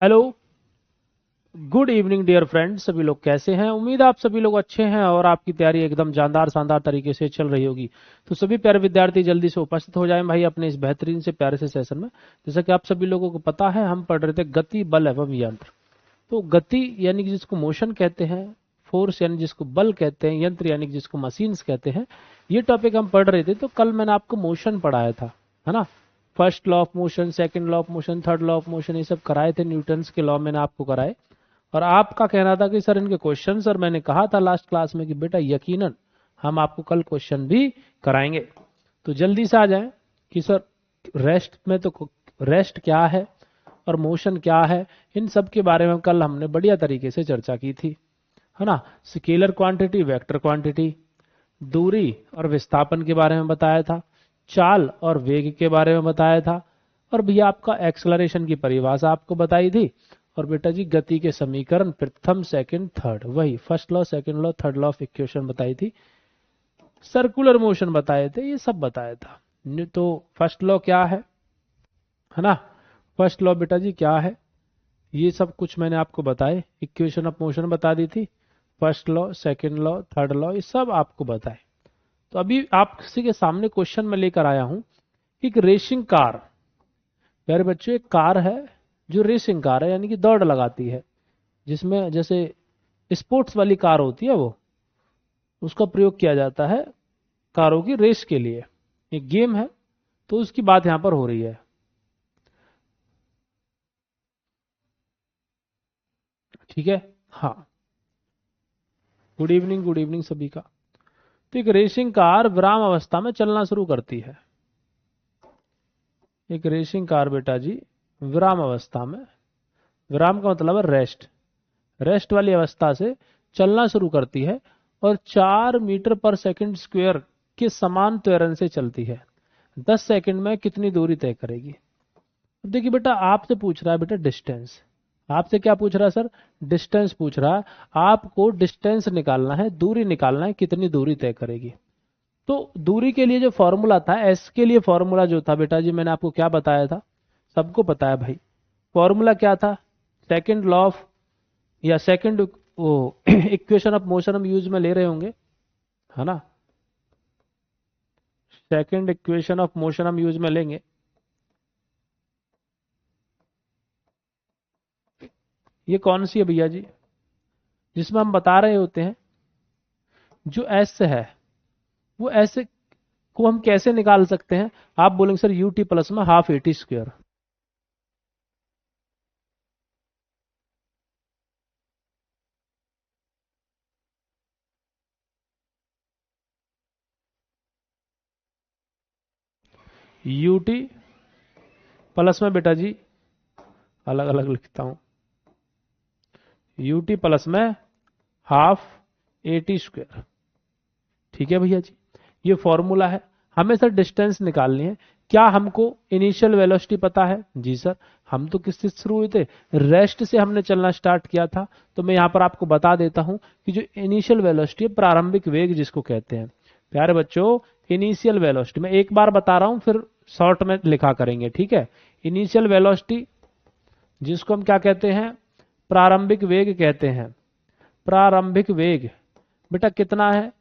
Hello. Good evening dear friends, सभी लोग कैसे हैं? उम्मीद है आप सभी लोग अच्छे हैं और आपकी तैयारी एकदम जानदार शानदार तरीके से चल रही होगी। तो सभी प्यारे विद्यार्थी जल्दी से उपस्थित हो जाएं भाई अपने इस बेहतरीन से प्यारे से सेशन में। जैसा कि आप सभी लोगों को पता है, हम पढ़ रहे थे गति बल एवं यंत्र। तो गति यानी कि जिसको मोशन कहते हैं, फोर्स यानी जिसको बल कहते हैं, यंत्र यानी कि जिसको मशीन्स कहते हैं, ये टॉपिक हम पढ़ रहे थे। तो कल मैंने आपको मोशन पढ़ाया था, है ना। First law of motion, second law of motion, third law of motion, ये सब कराए थे। न्यूटन्स के लॉ मैंने आपको कराए। और आपका कहना था कि सर इनके क्वेश्चन, सर मैंने कहा था लास्ट क्लास में कि बेटा यकीनन हम आपको कल क्वेश्चन भी कराएंगे। तो जल्दी से आ जाएं कि सर रेस्ट में तो रेस्ट क्या है और मोशन क्या है, इन सब के बारे में कल हमने बढ़िया तरीके से चर्चा की थी, है ना। स्केलर क्वांटिटी, वेक्टर क्वांटिटी, दूरी और विस्थापन के बारे में बताया था, चाल और वेग के बारे में बताया था, और भैया आपका एक्सलरेशन की परिभाषा आपको बताई थी। और बेटा जी गति के समीकरण प्रथम सेकंड थर्ड, वही first law second law third law of equation बताई थी। सर्कुलर मोशन बताए थे, ये सब बताया था। तो फर्स्ट लॉ क्या है ना। फर्स्ट लॉ बेटा जी क्या है, ये सब कुछ मैंने आपको बताए। इक्वेशन ऑफ मोशन बता दी थी, first law second law third law, ये सब आपको बताए। तो अभी आप किसी के सामने क्वेश्चन में लेकर आया हूं, एक रेसिंग कार। प्यारे बच्चों, एक कार है जो रेसिंग कार है, यानी कि दौड़ लगाती है, जिसमें जैसे स्पोर्ट्स वाली कार होती है वो, उसका प्रयोग किया जाता है कारों की रेस के लिए। एक गेम है, तो उसकी बात यहां पर हो रही है। ठीक है। हाँ, गुड इवनिंग सभी का। तो एक रेसिंग कार विराम अवस्था में चलना शुरू करती है। एक रेसिंग कार बेटा जी विराम अवस्था में, विराम का मतलब है रेस्ट, रेस्ट वाली अवस्था से चलना शुरू करती है और 4 मीटर पर सेकंड स्क्वायर के समान त्वरण से चलती है। 10 सेकंड में कितनी दूरी तय करेगी? अब देखिए बेटा, आपसे पूछ रहा है बेटा डिस्टेंस। आपसे क्या पूछ रहा है सर? डिस्टेंस पूछ रहा है। आपको डिस्टेंस निकालना है, दूरी निकालना है, कितनी दूरी तय करेगी। तो दूरी के लिए जो फॉर्मूला था, एस के लिए फॉर्मूला जो था बेटा जी, मैंने आपको क्या बताया था? सबको पता है भाई। फॉर्मूला क्या था? सेकंड लॉ ऑफ, या सेकंड वो इक्वेशन ऑफ मोशन हम यूज में ले रहे होंगे, है ना। सेकंड इक्वेशन ऑफ मोशन हम यूज में लेंगे। ये कौन सी है भैया जी? जिसमें हम बता रहे होते हैं जो एस है, वो एस को हम कैसे निकाल सकते हैं? आप बोलेंगे सर यू टी प्लस में half A T square. U T plus में बेटा जी अलग अलग लिखता हूं, यू टी प्लस में हाफ ए टी स्क्वायर। ठीक है भैया जी, ये फॉर्मूला है। हमें सर डिस्टेंस निकालनी है। क्या हमको इनिशियल वेलोसिटी पता है? जी सर, हम तो किससे शुरू हुए थे? रेस्ट से हमने चलना स्टार्ट किया था। तो मैं यहां पर आपको बता देता हूं कि जो इनिशियल वेलोसिटी है, प्रारंभिक वेग जिसको कहते हैं। प्यारे बच्चों, इनिशियल वेलोसिटी मैं एक बार बता रहा हूं, फिर शॉर्ट में लिखा करेंगे, ठीक है। इनिशियल वेलोसिटी जिसको हम क्या कहते हैं? प्रारंभिक वेग कहते हैं। प्रारंभिक वेग बेटा कितना है?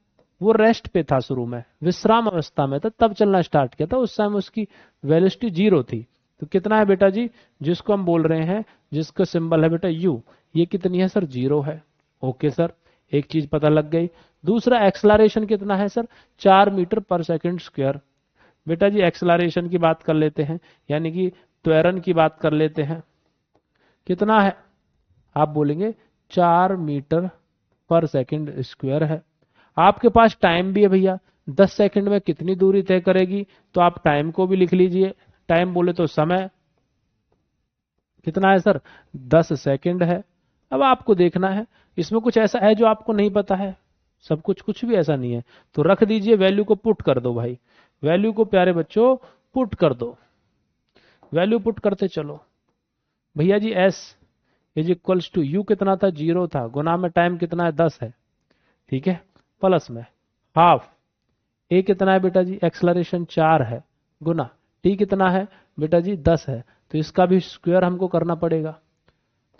वो रेस्ट पे था, शुरू में विश्राम अवस्था में था, तब चलना स्टार्ट किया था। उस समय उसकी वेलोसिटी 0 थी। तो कितना है बेटा जी, जिसको हम बोल रहे हैं, जिसका सिंबल है बेटा यू, ये कितनी है सर? 0 है। ओके सर, एक चीज पता लग गई। दूसरा, एक्सलरेशन कितना है सर? 4 मीटर पर सेकंड स्क्वायर। बेटा जी एक्सलरेशन की बात कर लेते हैं, यानी कि त्वरण की बात कर लेते हैं। कितना है? आप बोलेंगे 4 मीटर पर सेकंड स्क्वायर है। आपके पास टाइम भी है भैया, 10 सेकंड में कितनी दूरी तय करेगी, तो आप टाइम को भी लिख लीजिए। टाइम बोले तो समय कितना है सर? 10 सेकंड है। अब आपको देखना है, इसमें कुछ ऐसा है जो आपको नहीं पता है? सब कुछ, कुछ भी ऐसा नहीं है। तो रख दीजिए, वैल्यू को पुट कर दो भाई। वैल्यू को प्यारे बच्चों पुट कर दो। वैल्यू पुट करते चलो भैया जी। S is equals to u कितना था? 0 था। गुना में टाइम कितना है? 10 है। ठीक है, प्लस में हाफ ए कितना है बेटा जी? एक्सलरेशन 4 है। गुना टी कितना है बेटा जी? 10 है। तो इसका भी स्क्वायर हमको करना पड़ेगा।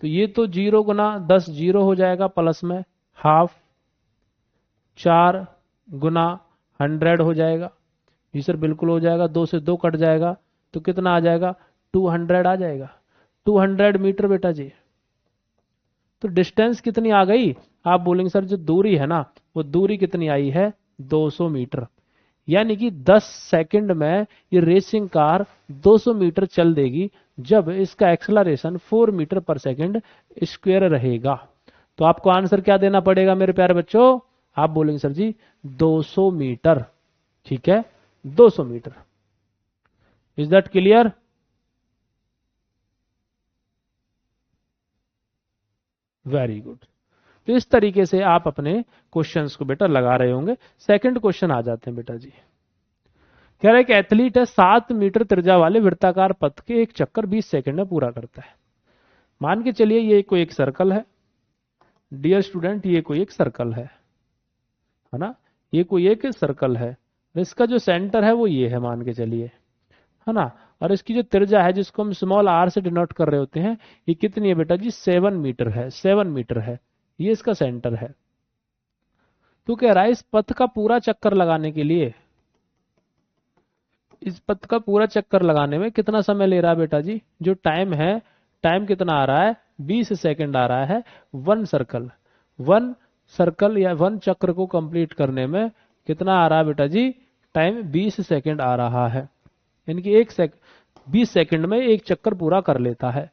तो ये तो 0 गुना 10 0 हो जाएगा, प्लस में हाफ, 4 गुना 100 हो जाएगा। जी सर बिल्कुल हो जाएगा, 2 से 2 कट जाएगा तो कितना आ जाएगा, 200 आ जाएगा, 200 मीटर बेटा जी। तो डिस्टेंस कितनी आ गई, आप बोलेंगे सर जो दूरी है ना वो दूरी कितनी आई है, 200 मीटर। यानी कि 10 सेकंड में ये रेसिंग कार 200 मीटर चल देगी जब इसका एक्सेलरेशन 4 मीटर पर सेकंड स्क्वायर रहेगा। तो आपको आंसर क्या देना पड़ेगा मेरे प्यारे बच्चों, आप बोलेंगे सर जी 200 मीटर। ठीक है, 200 metre. Is that clear? Very good. तो इस तरीके से आप अपने क्वेश्चंस को बेटा लगा रहे होंगे। सेकंड क्वेश्चन आ जाते हैं बेटा जी। कह रहा है कि एथलीट है 7 मीटर त्रिज्या वाले वृत्ताकार पथ के एक चक्कर 20 सेकंड में पूरा करता है। मान के चलिए ये कोई एक सर्कल है, डियर स्टूडेंट ये कोई एक सर्कल है ना, ये कोई एक सर्कल है, इसका जो सेंटर है वो ये है मान के चलिए, है ना, और इसकी जो त्रिज्या है जिसको हम स्मॉल आर से डिनोट कर रहे होते हैं, ये कितनी है बेटा जी, 7 मीटर है, 7 मीटर है, ये इसका सेंटर है। तो कह रहा है इस पथ का पूरा चक्कर लगाने के लिए, इस पथ का पूरा चक्कर लगाने में कितना समय ले रहा है बेटा जी, जो टाइम है, टाइम कितना आ रहा है, 20 सेकंड आ रहा है। वन सर्कल या वन चक्र को कंप्लीट करने में कितना आ रहा है बेटा जी, टाइम 20 सेकंड आ रहा है। यानी कि 20 सेकंड में एक चक्कर पूरा कर लेता है।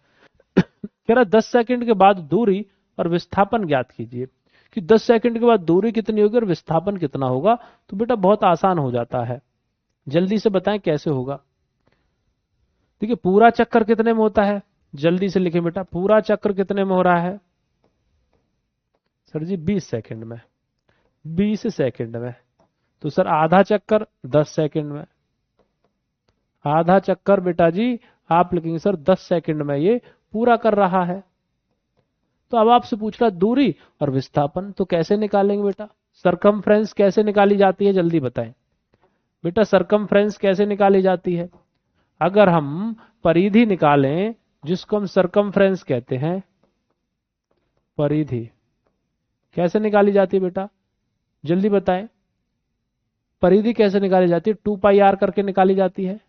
कह रहा 10 सेकंड के बाद दूरी और विस्थापन ज्ञात कीजिए कि 10 सेकंड के बाद दूरी कितनी होगी और विस्थापन कितना होगा। तो बेटा बहुत आसान हो जाता है, जल्दी से बताएं कैसे होगा। देखिए पूरा चक्कर कितने में होता है, जल्दी से लिखें बेटा, पूरा चक्कर कितने में हो रहा है सर जी, 20 सेकंड में, 20 सेकंड में। तो सर आधा चक्कर 10 सेकंड में, आधा चक्कर बेटा जी आप लिखेंगे सर 10 सेकंड में ये पूरा कर रहा है। तो अब आपसे पूछ रहा दूरी और विस्थापन, तो कैसे निकालेंगे बेटा, सरकमफ्रेंस कैसे निकाली जाती है, जल्दी बताएं बेटा, सरकमफ्रेंस कैसे निकाली जाती है। अगर हम परिधि निकालें जिसको हम सरकमफ्रेंस कहते हैं, परिधि कैसे निकाली जाती है बेटा, जल्दी बताएं, परिधि कैसे निकाली जाती है, 2πr करके निकाली जाती है,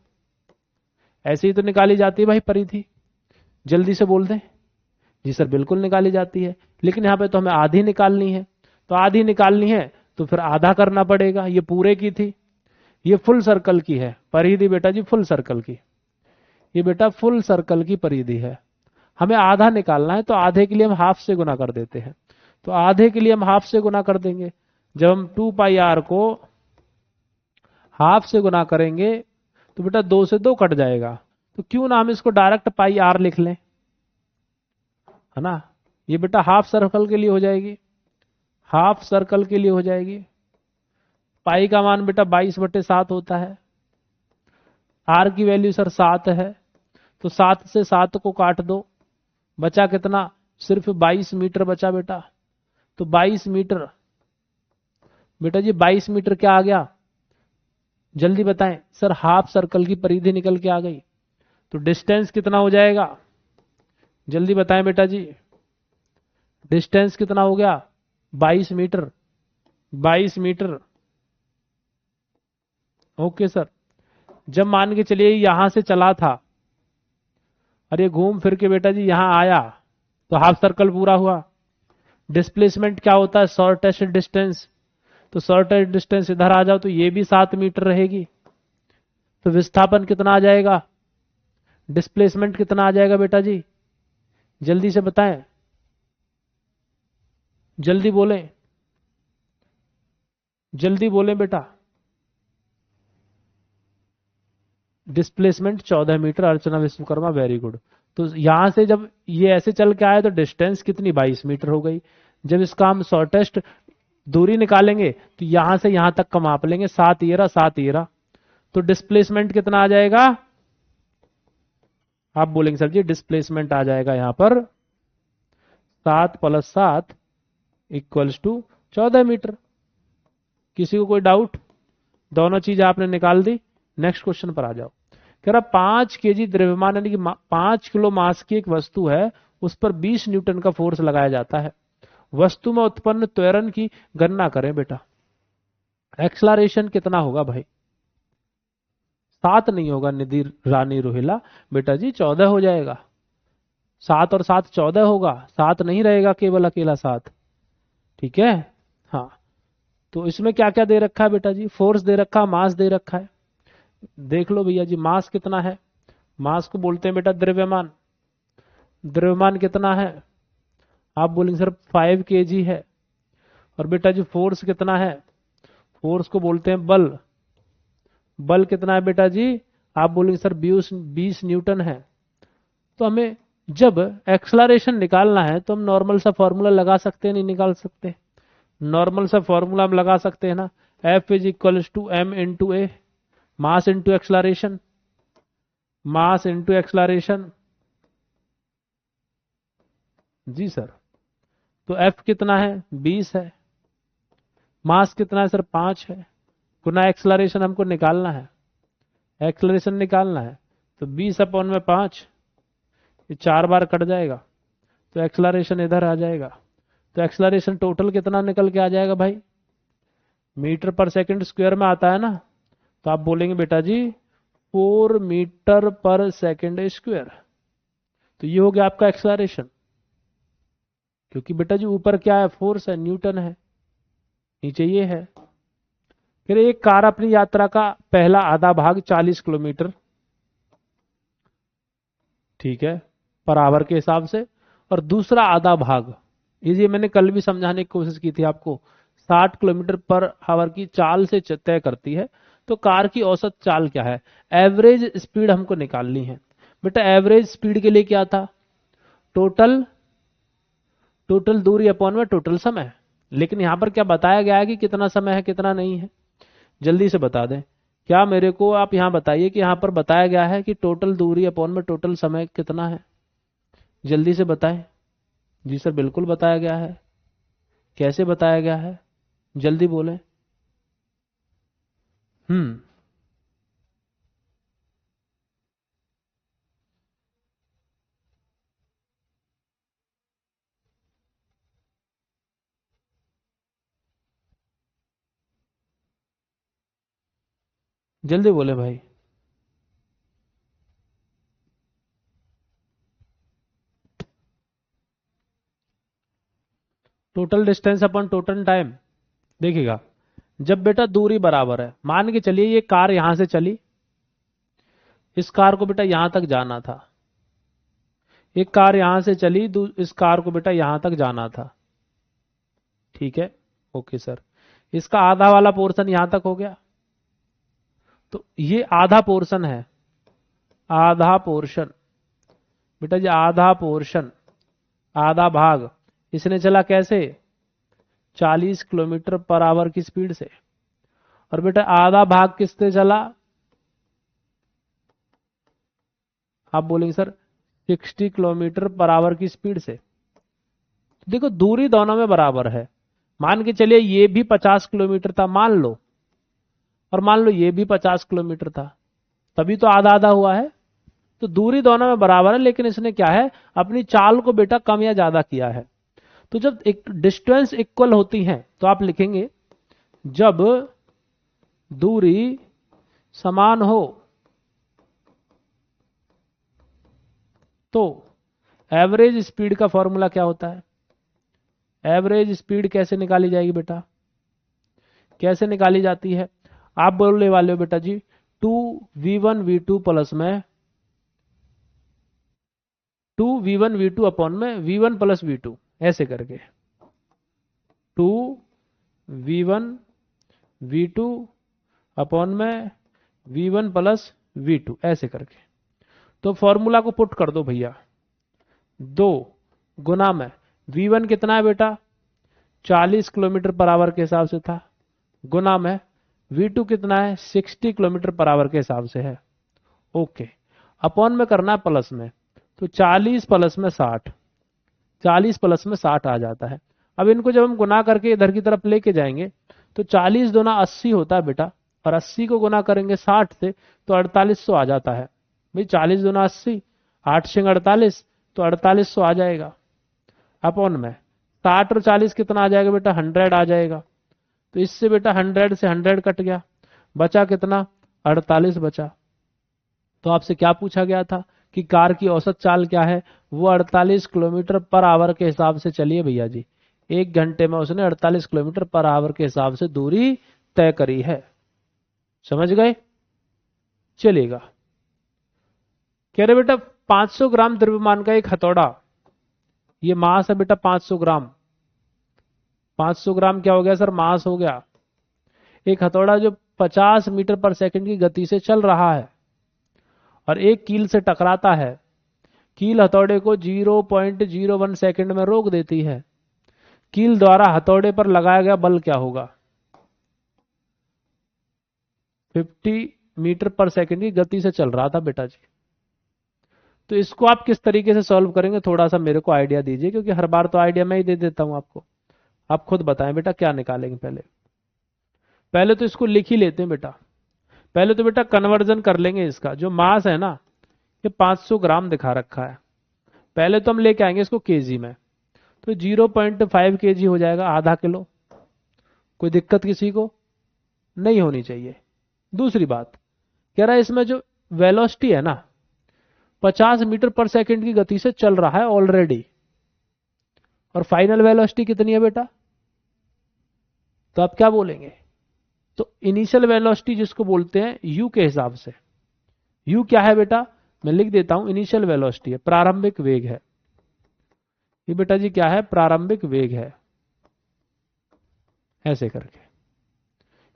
ऐसे ही तो निकाली जाती है भाई परिधि, जल्दी से बोल दें। जी सर बिल्कुल निकाली जाती है, लेकिन यहां पे तो हमें आधी निकालनी है, तो आधी निकालनी है तो फिर आधा करना पड़ेगा, ये पूरे की थी, ये फुल सर्कल की है परिधि बेटा जी, फुल सर्कल की, ये बेटा फुल सर्कल की परिधि है। हमें आधा निकालना है तो आधे के लिए हम हाफ से गुना कर देते हैं, तो आधे के लिए हम हाफ से गुना कर देंगे। जब हम 2πr को हाफ से गुना करेंगे तो बेटा 2 से 2 कट जाएगा, तो क्यों ना हम इसको डायरेक्ट πr लिख लें, है ना। ये बेटा हाफ सर्कल के लिए हो जाएगी, हाफ सर्कल के लिए हो जाएगी। पाई का मान बेटा 22/7 होता है, आर की वैल्यू सर 7 है, तो 7 से 7 को काट दो, बचा कितना, सिर्फ 22 मीटर बचा बेटा। तो 22 मीटर बेटा जी, 22 मीटर क्या आ गया, जल्दी बताएं सर, हाफ सर्कल की परिधि निकल के आ गई। तो डिस्टेंस कितना हो जाएगा, जल्दी बताएं बेटा जी, डिस्टेंस कितना हो गया, 22 मीटर, 22 मीटर। ओके सर, जब मान के चलिए यहां से चला था और ये घूम फिर के बेटा जी यहां आया तो हाफ सर्कल पूरा हुआ। डिस्प्लेसमेंट क्या होता है, शॉर्टेस्ट डिस्टेंस, तो शॉर्टेस्ट डिस्टेंस इधर आ जाओ तो ये भी 7 मीटर रहेगी। तो विस्थापन कितना आ जाएगा, डिस्प्लेसमेंट कितना आ जाएगा बेटा जी, जल्दी से बताएं, जल्दी बोलें, जल्दी बोलें बेटा। डिस्प्लेसमेंट 14 मीटर, अर्चना विश्वकर्मा वेरी गुड। तो यहां से जब ये ऐसे चल के आए तो डिस्टेंस कितनी, 22 मीटर हो गई। जब इसका हम शॉर्टेस्ट दूरी निकालेंगे तो यहां से यहां तक का माप लेंगे, 7 येरा 7 येरा, तो डिस्प्लेसमेंट कितना आ जाएगा, आप बोलेंगे सर जी डिस्प्लेसमेंट आ जाएगा यहां पर 7 + 7 = 14 मीटर। किसी को कोई डाउट, दोनों चीज आपने निकाल दी। नेक्स्ट क्वेश्चन पर आ जाओ। कह रहा 5 kg द्रव्यमान यानी कि 5 किलो मास की एक वस्तु है, उस पर 20 न्यूटन का फोर्स लगाया जाता है। वस्तु में उत्पन्न त्वरण की गणना करें बेटा। एक्सलरेशन कितना होगा भाई? 7 नहीं होगा निधि रानी रोहिला, बेटा जी 14 हो जाएगा। 7 और 7 14 होगा, 7 नहीं रहेगा केवल अकेला 7। ठीक है, हाँ। तो इसमें क्या क्या दे रखा है बेटा जी? फोर्स दे रखा, मास दे रखा है। देख लो भैया जी, मास कितना है? मास को बोलते हैं बेटा द्रव्यमान। द्रव्यमान कितना है? आप बोलेंगे सर 5 kg है। और बेटा जी फोर्स कितना है? फोर्स को बोलते हैं बल। बल कितना है बेटा जी? आप बोलेंगे सर 20 न्यूटन है। तो हमें जब एक्सलरेशन निकालना है तो हम नॉर्मल सा फॉर्मूला लगा सकते हैं, नहीं निकाल सकते? नॉर्मल सा फॉर्मूला हम लगा सकते हैं ना, F is equal to m into a, mass into acceleration. Mass into acceleration, जी सर। तो F कितना है? 20 है। मास कितना है सर? 5 है। गुना एक्सलरेशन हमको निकालना है, एक्सलरेशन निकालना है। तो 20 अपॉन में 5, ये 4 बार कट जाएगा, तो एक्सलरेशन इधर आ जाएगा। तो एक्सलरेशन टोटल कितना निकल के आ जाएगा भाई? मीटर पर सेकंड स्क्वायर में आता है ना, तो आप बोलेंगे बेटा जी 4 मीटर पर सेकंड स्क्वायर। तो ये हो गया आपका एक्सलरेशन। क्योंकि बेटा जी ऊपर क्या है? फोर्स है, न्यूटन है, नीचे ये है। फिर एक कार अपनी यात्रा का पहला आधा भाग 40 किलोमीटर, ठीक है, पर आवर के हिसाब से, और दूसरा आधा भाग, ये मैंने कल भी समझाने की कोशिश की थी आपको, 60 किलोमीटर पर आवर की चाल से तय करती है। तो कार की औसत चाल क्या है? एवरेज स्पीड हमको निकालनी है बेटा। एवरेज स्पीड के लिए क्या था? टोटल टोटल दूरी अपॉन में टोटल समय। लेकिन यहां पर क्या बताया गया है कि कितना समय है कितना नहीं है? जल्दी से बता दें। क्या मेरे को आप यहां बताइए कि यहां पर बताया गया है कि टोटल दूरी अपॉन में टोटल समय कितना है? जल्दी से बताएं। जी सर बिल्कुल बताया गया है। कैसे बताया गया है? जल्दी बोलें। हम्म, जल्दी बोले भाई। Total distance upon total time. देखिएगा, जब बेटा दूरी बराबर है, मान के चलिए ये कार यहां से चली, इस कार को बेटा यहां तक जाना था। एक कार यहां से चली, इस कार को बेटा यहां तक जाना था। ठीक है, ओके सर। इसका आधा वाला पोर्शन यहां तक हो गया। तो ये आधा पोर्शन है, आधा पोर्शन बेटा जी, आधा पोर्शन, आधा भाग। इसने चला कैसे? 40 किलोमीटर पर आवर की स्पीड से। और बेटा आधा भाग किससे चला? आप बोलेंगे सर 60 किलोमीटर पर आवर की स्पीड से। देखो दूरी दोनों में बराबर है। मान के चलिए ये भी 50 किलोमीटर था मान लो, और मान लो ये भी 50 किलोमीटर था, तभी तो आधा आधा हुआ है। तो दूरी दोनों में बराबर है, लेकिन इसने क्या है, अपनी चाल को बेटा कम या ज्यादा किया है। तो जब एक डिस्टेंस इक्वल होती है तो आप लिखेंगे जब दूरी समान हो तो एवरेज स्पीड का फॉर्मूला क्या होता है? एवरेज स्पीड कैसे निकाली जाएगी बेटा? कैसे निकाली जाती है? आप बोलने वाले हो बेटा जी 2v1v2 प्लस में 2v1v2 अपॉन में v1 प्लस v2, ऐसे करके 2v1v2 अपॉन में v1 प्लस v2, ऐसे करके। तो फॉर्मूला को पुट कर दो भैया। 2 गुना में v1 कितना है बेटा? 40 किलोमीटर पर आवर के हिसाब से था, गुना में v2 कितना है? 60 किलोमीटर पर आवर के हिसाब से है। ओके, अपॉन में करना है प्लस में, तो 40 प्लस में 60, 40 प्लस में 60 आ जाता है। अब इनको जब हम गुना करके इधर की तरफ लेके जाएंगे तो 40 दूना 80 होता है बेटा, और 80 को गुना करेंगे 60 से तो 4800 आ जाता है। भाई 40 दूना 80, 8 से 48, तो 4800 आ जाएगा अपॉन में 60 और 40 कितना आ जाएगा बेटा 100 आ जाएगा। तो इससे बेटा 100 से 100 कट गया, बचा कितना 48 बचा। तो आपसे क्या पूछा गया था कि कार की औसत चाल क्या है, वो 48 किलोमीटर पर आवर के हिसाब से चलिए भैया जी, 1 घंटे में उसने 48 किलोमीटर पर आवर के हिसाब से दूरी तय करी है। समझ गए? चलिएगा, कह रहे बेटा 500 ग्राम द्रव्यमान का एक हथौड़ा, ये मास है बेटा 500 ग्राम। 500 ग्राम क्या हो गया सर, मास हो गया। एक हथौड़ा जो 50 मीटर पर सेकंड की गति से चल रहा है और एक कील से टकराता है, कील हथौड़े को 0.01 सेकंड में रोक देती है। कील द्वारा हथौड़े पर लगाया गया बल क्या होगा? 50 मीटर पर सेकंड की गति से चल रहा था बेटा जी। तो इसको आप किस तरीके से सॉल्व करेंगे, थोड़ा सा मेरे को आइडिया दीजिए, क्योंकि हर बार तो आइडिया मैं ही दे देता हूं आपको। आप खुद बताएं बेटा क्या निकालेंगे। पहले तो इसको लिख ही लेते हैं बेटा। पहले तो बेटा कन्वर्जन कर लेंगे इसका, जो मास है ना ये 500 ग्राम दिखा रखा है, पहले तो हम लेके आएंगे इसको केजी में। तो 0.5 केजी हो जाएगा, आधा किलो। कोई दिक्कत किसी को नहीं होनी चाहिए। दूसरी बात कह रहा है इसमें जो वेलोसिटी है ना 50 मीटर पर सेकंड की गति से चल रहा है ऑलरेडी, और फाइनल वेलोसिटी कितनी है बेटा? तो आप क्या बोलेंगे? तो इनिशियल वेलोसिटी जिसको बोलते हैं यू के हिसाब से, यू क्या है बेटा, मैं लिख देता हूं, इनिशियल वेलोसिटी है, प्रारंभिक वेग है। ये बेटा जी क्या है, प्रारंभिक वेग है। ऐसे करके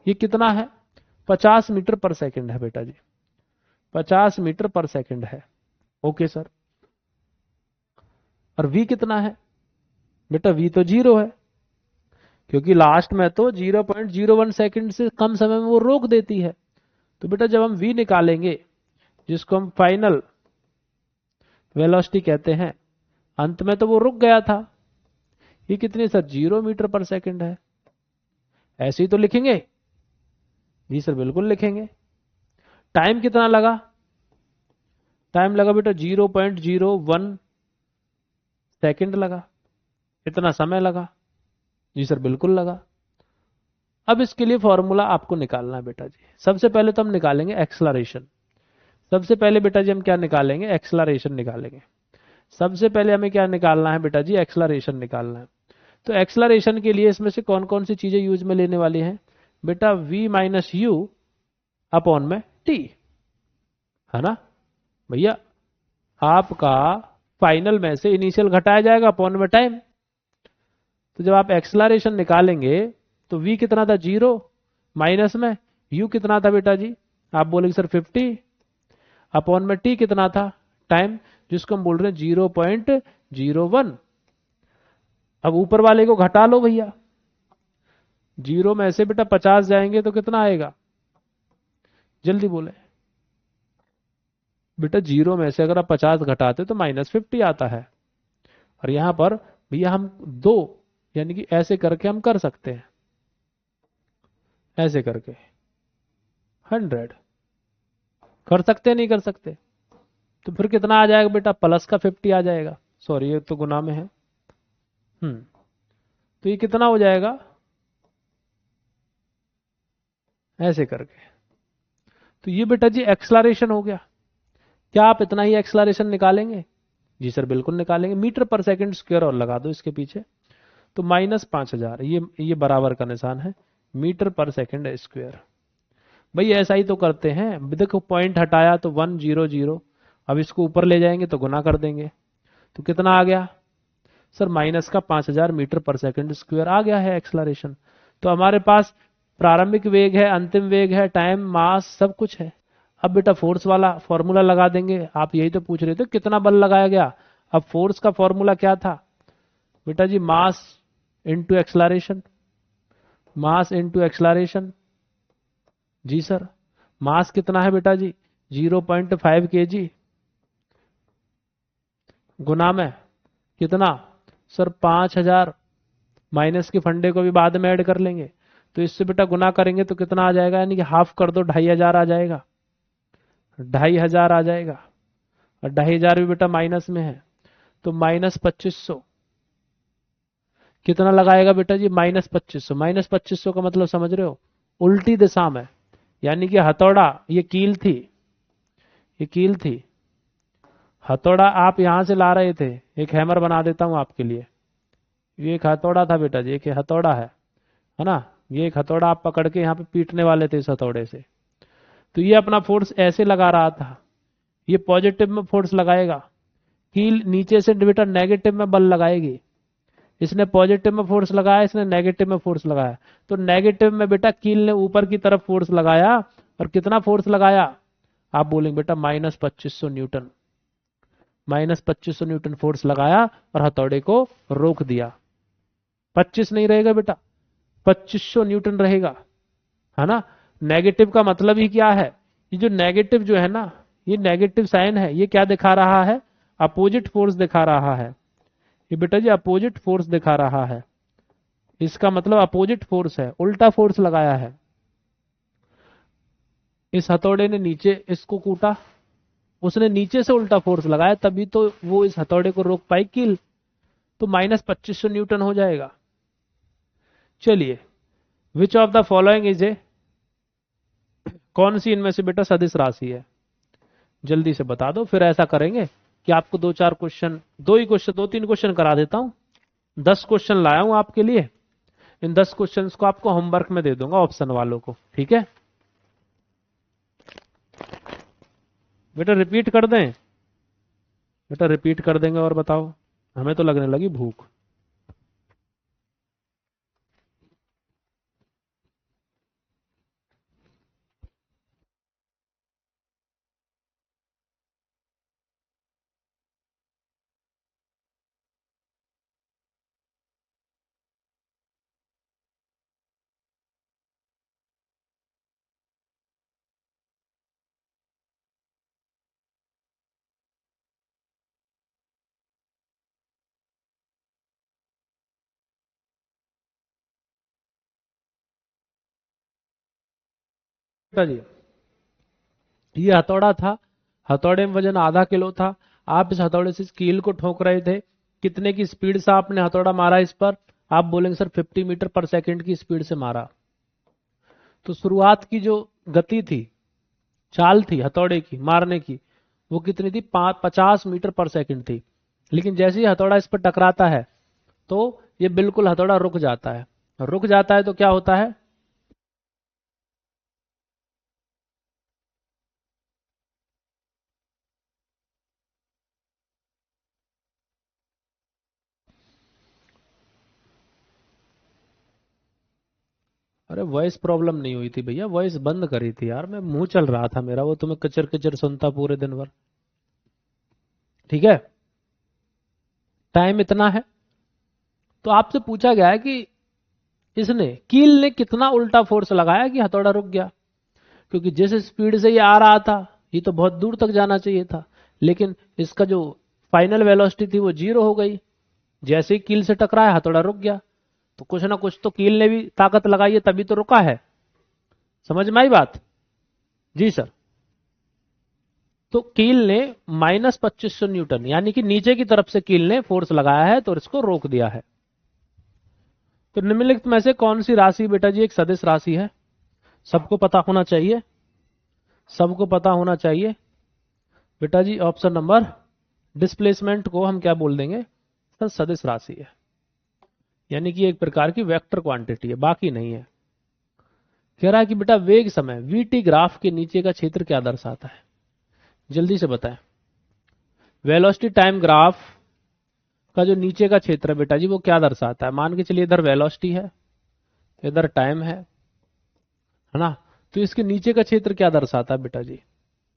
ये कितना है, 50 मीटर पर सेकंड है बेटा जी, 50 मीटर पर सेकंड है। Okay sir. और v कितना है बेटा? v तो 0 है, क्योंकि लास्ट में तो 0.01 सेकंड से कम समय में वो रोक देती है। तो बेटा जब हम v निकालेंगे, जिसको हम फाइनल वेलोसिटी कहते हैं, अंत में तो वो रुक गया था। ये कितनी सर, 0 मीटर पर सेकंड है। ऐसे ही तो लिखेंगे जी सर, बिल्कुल लिखेंगे। टाइम कितना लगा? टाइम लगा बेटा 0.01 सेकंड लगा, इतना समय लगा। जी सर बिल्कुल लगा। अब इसके लिए फॉर्मूला आपको निकालना है बेटा जी। सबसे पहले तो हम निकालेंगे एक्सलरेशन। सबसे पहले बेटा जी हम क्या निकालेंगे, एक्सलरेशन निकालेंगे। सबसे पहले हमें क्या निकालना है बेटा जी, एक्सलरेशन निकालना है। तो एक्सलरेशन के लिए इसमें से कौन कौन सी चीजें यूज में लेने वाली हैं बेटा? v माइनस यू अपॉन में t, है ना भैया। आपका फाइनल में से इनिशियल घटाया जाएगा अपॉन में टाइम। तो जब आप एक्सलरेशन निकालेंगे तो v कितना था, 0, माइनस में u कितना था बेटा जी? आप बोलेंगे सर 50, अपॉन में t कितना था, टाइम, जिसको हम बोल रहे हैं 0.01। अब ऊपर वाले को घटा लो भैया, 0 में से बेटा 50 जाएंगे तो कितना आएगा, जल्दी बोले बेटा। 0 में से अगर आप 50 घटाते तो -50 आता है। और यहां पर भैया हम 2 यानी कि ऐसे करके हम कर सकते हैं, ऐसे करके 100 कर सकते हैं, नहीं कर सकते? तो फिर कितना आ जाएगा बेटा, प्लस का 50 आ जाएगा। सॉरी ये तो गुना में है। तो ये कितना हो जाएगा, ऐसे करके। तो ये बेटा जी एक्सलरेशन हो गया। क्या आप इतना ही एक्सलरेशन निकालेंगे? जी सर बिल्कुल निकालेंगे। मीटर पर सेकंड स्क्वायर और लगा दो इसके पीछे, तो -5000, ये बराबर का निशान है, मीटर पर सेकंड स्क्वायर। भाई ऐसा ही तो करते हैं, देखो पॉइंट हटाया तो 100, अब इसको ऊपर ले जाएंगे तो गुना कर देंगे, तो कितना आ गया सर, -5000 मीटर पर सेकंड स्क्वायर आ गया है एक्सलरेशन। तो हमारे पास प्रारंभिक वेग है, अंतिम वेग है, टाइम, मास, सब कुछ है। अब बेटा फोर्स वाला फॉर्मूला लगा देंगे। आप यही तो पूछ रहे थे कितना बल लगाया गया। अब फोर्स का फॉर्मूला क्या था बेटा जी, mass into acceleration, mass into acceleration. जी सर, मास कितना है बेटा जी, 0.5 kg, गुना में कितना सर 5000, माइनस के फंडे को भी बाद में ऐड कर लेंगे। तो इससे बेटा गुना करेंगे तो कितना आ जाएगा, यानी कि हाफ कर दो, 2500 आ जाएगा, 2500 आ जाएगा। और 2500 भी बेटा माइनस में है, तो -2500 कितना लगाएगा बेटा जी? -2500। -2500 का मतलब समझ रहे हो? उल्टी दिशा में, यानी कि हथौड़ा, ये कील थी, ये कील थी, हथौड़ा आप यहां से ला रहे थे। एक हैमर बना देता हूं आपके लिए। ये एक हथौड़ा था बेटा जी, एक हथौड़ा है ना? ये एक हथौड़ा आप पकड़ के यहाँ पे पीटने वाले थे इस हथौड़े से। तो ये अपना फोर्स ऐसे लगा रहा था, ये पॉजिटिव में फोर्स लगाएगा, कील नीचे से बेटा नेगेटिव में बल लगाएगी। इसने पॉजिटिव में फोर्स लगाया, इसने नेगेटिव में फोर्स लगाया। तो नेगेटिव में बेटा कील ने ऊपर की तरफ फोर्स लगाया, और कितना फोर्स लगाया? आप बोलेंगे बेटा -2500 न्यूटन। -2500 न्यूटन फोर्स लगाया और हथौड़े को रोक दिया। 25 नहीं रहेगा बेटा, 2500 न्यूटन रहेगा, है ना? नेगेटिव का मतलब ही क्या है? ये जो नेगेटिव जो है ना, ये नेगेटिव साइन है, ये क्या दिखा रहा है? अपोजिट फोर्स दिखा रहा है। ये बेटा जी अपोजिट फोर्स दिखा रहा है, इसका मतलब अपोजिट फोर्स है, उल्टा फोर्स लगाया है। इस हथौड़े ने नीचे इसको कूटा, उसने नीचे से उल्टा फोर्स लगाया, तभी तो वो इस हथौड़े को रोक पाई कील। तो -2500 न्यूटन हो जाएगा। चलिए, which of the following is a, कौन सी इनमें से बेटा सदिश राशि है? जल्दी से बता दो। फिर ऐसा करेंगे कि आपको 2-4 क्वेश्चन, 2-3 क्वेश्चन करा देता हूं। 10 क्वेश्चन लाया हूं आपके लिए। इन 10 क्वेश्चन को आपको होमवर्क में दे दूंगा, ऑप्शन वालों को, ठीक है? बेटा रिपीट कर दें? बेटा रिपीट कर देंगे और बताओ, हमें तो लगने लगी भूख। बेटा जी, ये हथौड़ा था, हथौड़े में वजन आधा किलो था। आप इस हथौड़े से इस कील को ठोक रहे थे। कितने की स्पीड से आपने हथौड़ा मारा इस पर? आप बोलेंगे सर 50 मीटर पर सेकंड की स्पीड से मारा। तो शुरुआत की जो गति थी, चाल थी हथौड़े की मारने की, वो कितनी थी? 50 मीटर पर सेकंड थी। लेकिन जैसे ही हथौड़ा इस पर टकराता है तो ये बिल्कुल हथौड़ा रुक जाता है। रुक जाता है तो क्या होता है? अरे वॉइस प्रॉब्लम नहीं हुई थी भैया, वॉइस बंद करी थी यार, मैं मुंह चल रहा था मेरा, वो तुम्हें कचर कचर सुनता पूरे दिन भर। ठीक है, टाइम इतना है। तो आपसे पूछा गया है कि इसने, कील ने कितना उल्टा फोर्स लगाया कि हथौड़ा रुक गया? क्योंकि जिस स्पीड से ये आ रहा था, ये तो बहुत दूर तक जाना चाहिए था, लेकिन इसका जो फाइनल वेलोसिटी थी वो 0 हो गई। जैसे ही कील से टकराया हथौड़ा रुक गया। तो कुछ ना कुछ तो कील ने भी ताकत लगाई है, तभी तो रुका है। समझ में आई बात? जी सर। तो कील ने -2500 न्यूटन, यानी कि नीचे की तरफ से कील ने फोर्स लगाया है, तो इसको रोक दिया है। तो निम्नलिखित में से कौन सी राशि बेटा जी एक सदिश राशि है? सबको पता होना चाहिए, सबको पता होना चाहिए। बेटा जी ऑप्शन नंबर, डिस्प्लेसमेंट को हम क्या बोल देंगे सर? सदिश राशि है, यानी कि एक प्रकार की वेक्टर क्वांटिटी है, बाकी नहीं है। कह रहा है कि बेटा वेग समय वीटी ग्राफ के नीचे का क्षेत्र क्या दर्शाता है? जल्दी से बताएं। वेलोसिटी टाइम ग्राफ का जो नीचे का क्षेत्र है बेटा जी, वो क्या दर्शाता है? मान के चलिए इधर वेलोसिटी है, इधर टाइम है ना? तो इसके नीचे का क्षेत्र क्या दर्शाता है बेटा जी?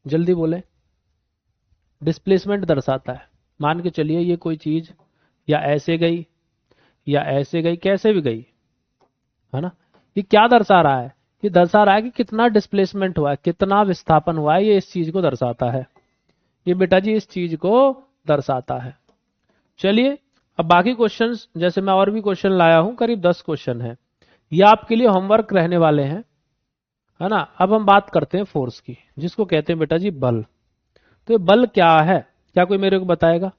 जल्दी बोले। डिस्प्लेसमेंट दर्शाता है। मान के चलिए ये कोई चीज या ऐसे गई या ऐसे गई, कैसे भी गई, है ना? ये क्या दर्शा रहा है? ये दर्शा रहा है कि कितना डिस्प्लेसमेंट हुआ है, कितना विस्थापन हुआ है, ये इस चीज को दर्शाता है। ये बेटा जी इस चीज को दर्शाता है। चलिए, अब बाकी क्वेश्चंस, जैसे मैं और भी क्वेश्चन लाया हूं, करीब 10 क्वेश्चन है, ये आपके लिए होमवर्क रहने वाले हैं, है ना? अब हम बात करते हैं फोर्स की, जिसको कहते हैं बेटा जी बल। तो ये बल क्या है? क्या कोई मेरे को बताएगा?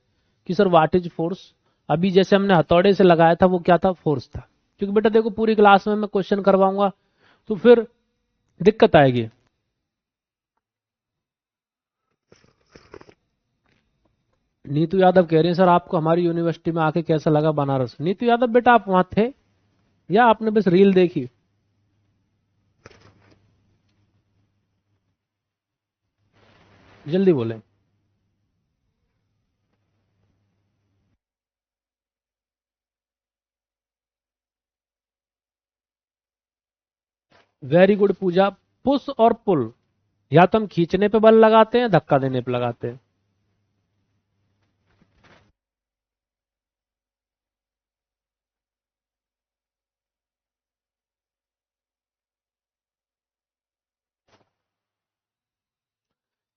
कि सर व्हाट इज फोर्स। अभी जैसे हमने हथौड़े से लगाया था वो क्या था, फोर्स था। क्योंकि बेटा देखो पूरी क्लास में मैं क्वेश्चन करवाऊंगा तो फिर दिक्कत आएगी। नीतू यादव कह रहे हैं सर आपको हमारी यूनिवर्सिटी में आके कैसा लगा बनारस। नीतू यादव बेटा आप वहां थे या आपने बस रील देखी? जल्दी बोले। वेरी गुड पूजा। पुश और पुल, या तो हम खींचने पे बल लगाते हैं, धक्का देने पे लगाते हैं।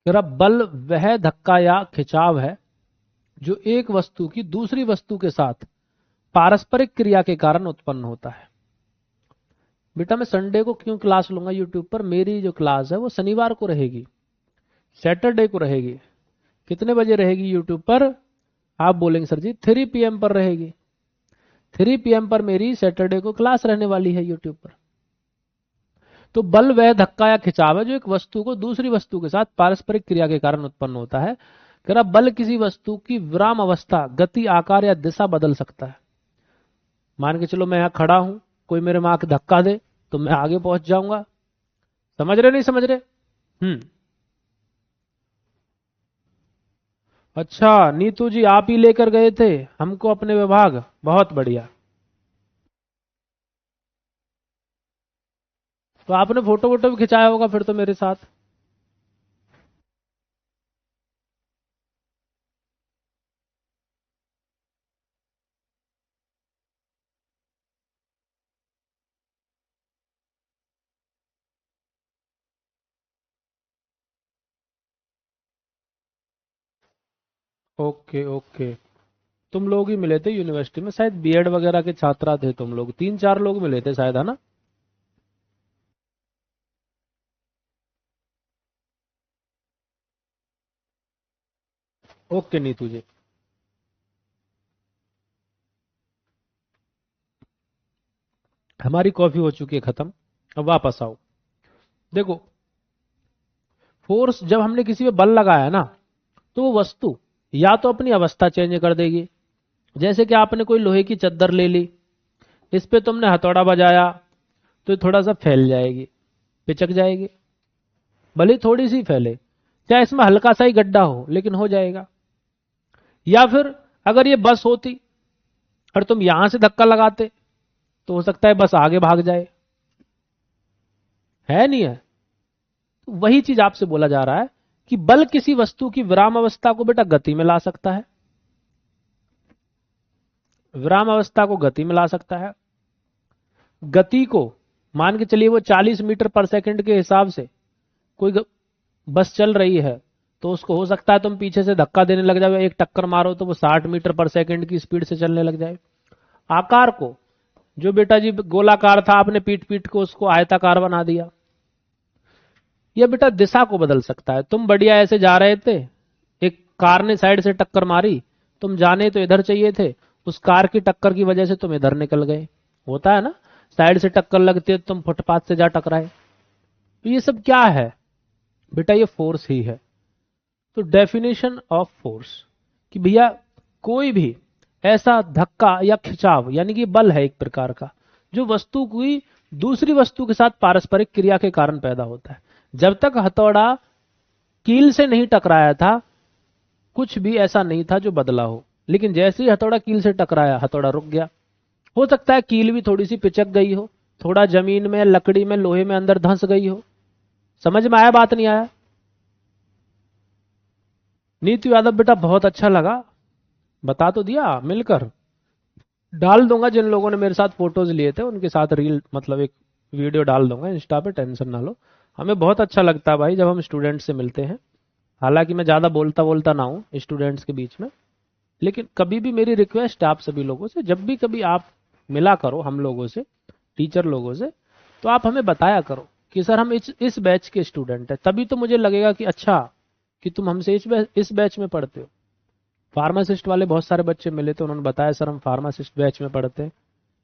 तेरा बल वह धक्का या खिंचाव है जो एक वस्तु की दूसरी वस्तु के साथ पारस्परिक क्रिया के कारण उत्पन्न होता है। बेटा मैं संडे को क्यों क्लास लूंगा यूट्यूब पर, मेरी जो क्लास है वो शनिवार को रहेगी, सैटरडे को रहेगी। कितने बजे रहेगी यूट्यूब पर? आप बोलेंगे सर जी 3 PM पर रहेगी। 3 PM पर मेरी सैटरडे को क्लास रहने वाली है यूट्यूब पर। तो बल वह धक्का या खिंचाव है जो एक वस्तु को दूसरी वस्तु के साथ पारस्परिक क्रिया के कारण उत्पन्न होता है। कह रहा बल किसी वस्तु की विराम अवस्था, गति, आकार या दिशा बदल सकता है। मान के चलो मैं यहां खड़ा हूं, कोई मेरे में आके धक्का दे तो मैं आगे पहुंच जाऊंगा। समझ रहे नहीं समझ रहे? अच्छा नीतू जी आप ही लेकर गए थे हमको अपने विभाग, बहुत बढ़िया। तो आपने फोटो वोटो भी खिंचाया होगा फिर तो मेरे साथ। Okay okay. तुम लोग ही मिले थे यूनिवर्सिटी में, शायद बीएड वगैरह के छात्रा थे तुम लोग, 3-4 लोग मिले थे शायद, है ना? ओके नीतू जी। हमारी कॉफी हो चुकी है खत्म, अब वापस आओ। देखो फोर्स जब हमने किसी पे बल लगाया ना तो वो वस्तु या तो अपनी अवस्था चेंज कर देगी। जैसे कि आपने कोई लोहे की चद्दर ले ली, इस पे तुमने हथौड़ा बजाया तो ये थोड़ा सा फैल जाएगी, पिचक जाएगी। भले थोड़ी सी फैले, चाहे इसमें हल्का सा ही गड्ढा हो लेकिन हो जाएगा। या फिर अगर ये बस होती और तुम यहां से धक्का लगाते तो हो सकता है बस आगे भाग जाए, है नहीं है? तो वही चीज आपसे बोला जा रहा है कि बल किसी वस्तु की विराम अवस्था को बेटा गति में ला सकता है, विराम अवस्था को गति में ला सकता है। गति को मान के चलिए वो 40 मीटर पर सेकंड के हिसाब से कोई बस चल रही है तो उसको हो सकता है तुम पीछे से धक्का देने लग जाओ, एक टक्कर मारो तो वो 60 मीटर पर सेकंड की स्पीड से चलने लग जाए। आकार को, जो बेटा जी गोलाकार था आपने पीट पीट को उसको आयताकार बना दिया। यह बेटा दिशा को बदल सकता है। तुम बढ़िया ऐसे जा रहे थे, एक कार ने साइड से टक्कर मारी, तुम जाने तो इधर चाहिए थे, उस कार की टक्कर की वजह से तुम इधर निकल गए। होता है ना, साइड से टक्कर लगती है तुम फुटपाथ से जा टकराए। तो ये सब क्या है बेटा? ये फोर्स ही है। तो डेफिनेशन ऑफ फोर्स कि भैया कोई भी ऐसा धक्का या खिंचाव यानी कि बल है एक प्रकार का जो वस्तु की दूसरी वस्तु के साथ पारस्परिक क्रिया के कारण पैदा होता है। जब तक हथौड़ा कील से नहीं टकराया था कुछ भी ऐसा नहीं था जो बदला हो, लेकिन जैसे ही हथौड़ा कील से टकराया हथौड़ा रुक गया। हो सकता है कील भी थोड़ी सी पिचक गई हो, थोड़ा जमीन में, लकड़ी में, लोहे में अंदर धंस गई हो। समझ में आया बात नहीं आया? नीतू यादव बेटा बहुत अच्छा लगा, बता तो दिया, मिलकर डाल दूंगा। जिन लोगों ने मेरे साथ फोटोज लिए थे उनके साथ रील मतलब एक वीडियो डाल दूंगा इंस्टा पे, टेंशन ना लो। हमें बहुत अच्छा लगता है भाई जब हम स्टूडेंट से मिलते हैं। हालांकि मैं ज्यादा बोलता बोलता ना हूँ स्टूडेंट्स के बीच में, लेकिन कभी भी मेरी रिक्वेस्ट है आप सभी लोगों से, जब भी कभी आप मिला करो हम लोगों से, टीचर लोगों से, तो आप हमें बताया करो कि सर हम इस बैच के स्टूडेंट हैं। तभी तो मुझे लगेगा कि अच्छा कि तुम हमसे इस बैच में पढ़ते हो। फार्मासिस्ट वाले बहुत सारे बच्चे मिले थे, उन्होंने बताया सर हम फार्मासिस्ट बैच में पढ़ते हैं।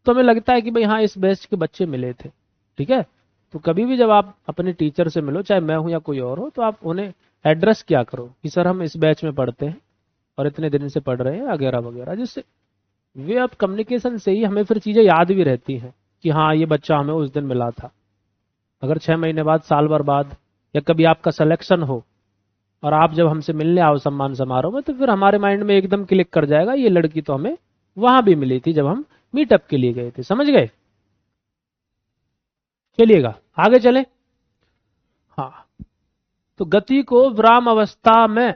तो हमें लगता है कि भाई हाँ इस बैच के बच्चे मिले थे। ठीक है, तो कभी भी जब आप अपने टीचर से मिलो, चाहे मैं हूं या कोई और हो, तो आप उन्हें एड्रेस क्या करो कि सर हम इस बैच में पढ़ते हैं और इतने दिन से पढ़ रहे हैं वगैरह वगैरह, जिससे वे ऑफ कम्युनिकेशन से ही हमें फिर चीजें याद भी रहती हैं कि हाँ ये बच्चा हमें उस दिन मिला था। अगर 6 महीने बाद, साल भर बाद, या कभी आपका सिलेक्शन हो और आप जब हमसे मिलने आओ सम्मान समारोह में, तो फिर हमारे माइंड में एकदम क्लिक कर जाएगा ये लड़की तो हमें वहां भी मिली थी जब हम मीटअप के लिए गए थे। समझ गए? चलिएगा आगे चले। हाँ, तो गति को विराम अवस्था में,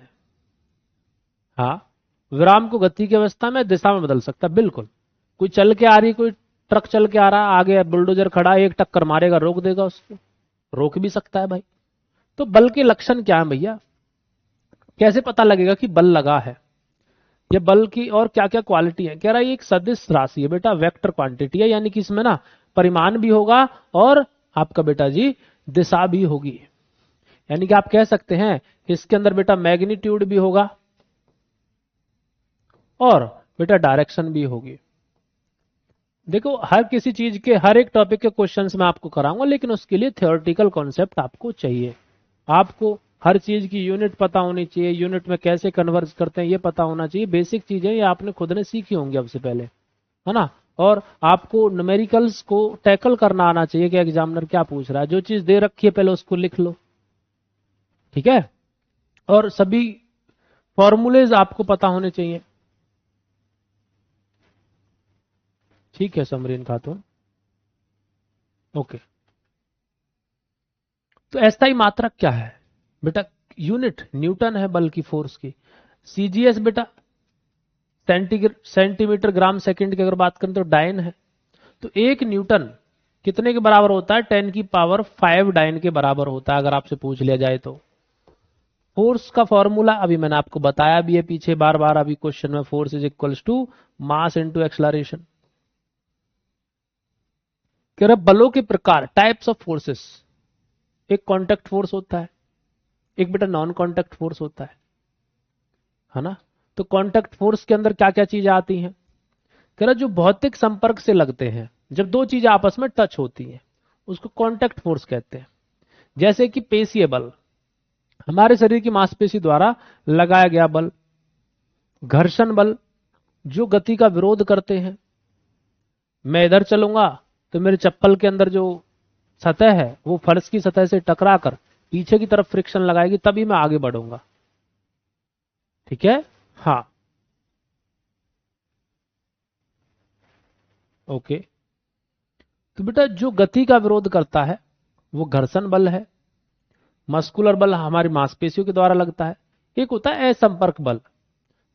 हाँ, विराम को गति की अवस्था में दिशा में बदल सकता है, बिल्कुल। कोई चल के आ रही, कोई ट्रक चल के आ रहा है, आगे बुलडोजर खड़ा है, एक टक्कर मारेगा, रोक देगा उसको, रोक भी सकता है भाई। तो बल के लक्षण क्या है भैया? कैसे पता लगेगा कि बल लगा है? ये बल की और क्या क्या क्वालिटी है? कह रहा है ये एक सदिश राशि है बेटा, वेक्टर क्वांटिटी है, यानी कि इसमें ना परिमाण भी होगा और आपका बेटा जी दिशा भी होगी। यानी कि आप कह सकते हैं इसके अंदर बेटा मैग्नीट्यूड भी होगा और बेटा डायरेक्शन भी होगी। देखो हर किसी चीज के, हर एक टॉपिक के क्वेश्चंस मैं आपको कराऊंगा, लेकिन उसके लिए थ्योरेटिकल कॉन्सेप्ट आपको चाहिए। आपको हर चीज की यूनिट पता होनी चाहिए, यूनिट में कैसे कन्वर्ज करते हैं ये पता होना चाहिए। बेसिक चीजें ये आपने खुद ने सीखी होंगी अब से पहले, है ना। और आपको न्यूमेरिकल्स को टैकल करना आना चाहिए कि एग्जामिनर क्या पूछ रहा है। जो चीज दे रखी है पहले उसको लिख लो, ठीक है। और सभी फॉर्मूलेज आपको पता होने चाहिए। ठीक है समरीन खातून, ओके। तो अस्थायी मात्रक क्या है बेटा? यूनिट न्यूटन है बल की, फोर्स की। सीजीएस बेटा सेंटीमीटर ग्राम सेकंड की अगर बात करें तो डायन है। तो एक न्यूटन कितने के बराबर होता है? 10⁵ डायन के बराबर होता है, अगर आपसे पूछ लिया जाए तो। फोर्स का फॉर्मूला अभी मैंने आपको बताया भी है पीछे बार बार, अभी क्वेश्चन में, force is equals to mass into acceleration. कह रहा बलों के प्रकार, टाइप्स ऑफ फोर्सेस। एक कांटेक्ट फोर्स होता है, एक बेटा नॉन कांटेक्ट फोर्स होता है ना। तो कांटेक्ट फोर्स के अंदर क्या क्या चीजें आती हैं? कह रहा जो भौतिक संपर्क से लगते हैं, जब दो चीजें आपस में टच होती हैं उसको कांटेक्ट फोर्स कहते हैं। जैसे कि पेशीय बल, हमारे शरीर की मांसपेशी द्वारा लगाया गया बल। घर्षण बल, जो गति का विरोध करते हैं। मैं इधर चलूंगा तो मेरे चप्पल के अंदर जो सतह है वो फर्श की सतह से टकराकर पीछे की तरफ फ्रिक्शन लगाएगी, तभी मैं आगे बढ़ूंगा। ठीक है, हाँ, ओके। तो बेटा जो गति का विरोध करता है वो घर्षण बल है। मस्कुलर बल हमारी मांसपेशियों के द्वारा लगता है। एक होता है असंपर्क बल,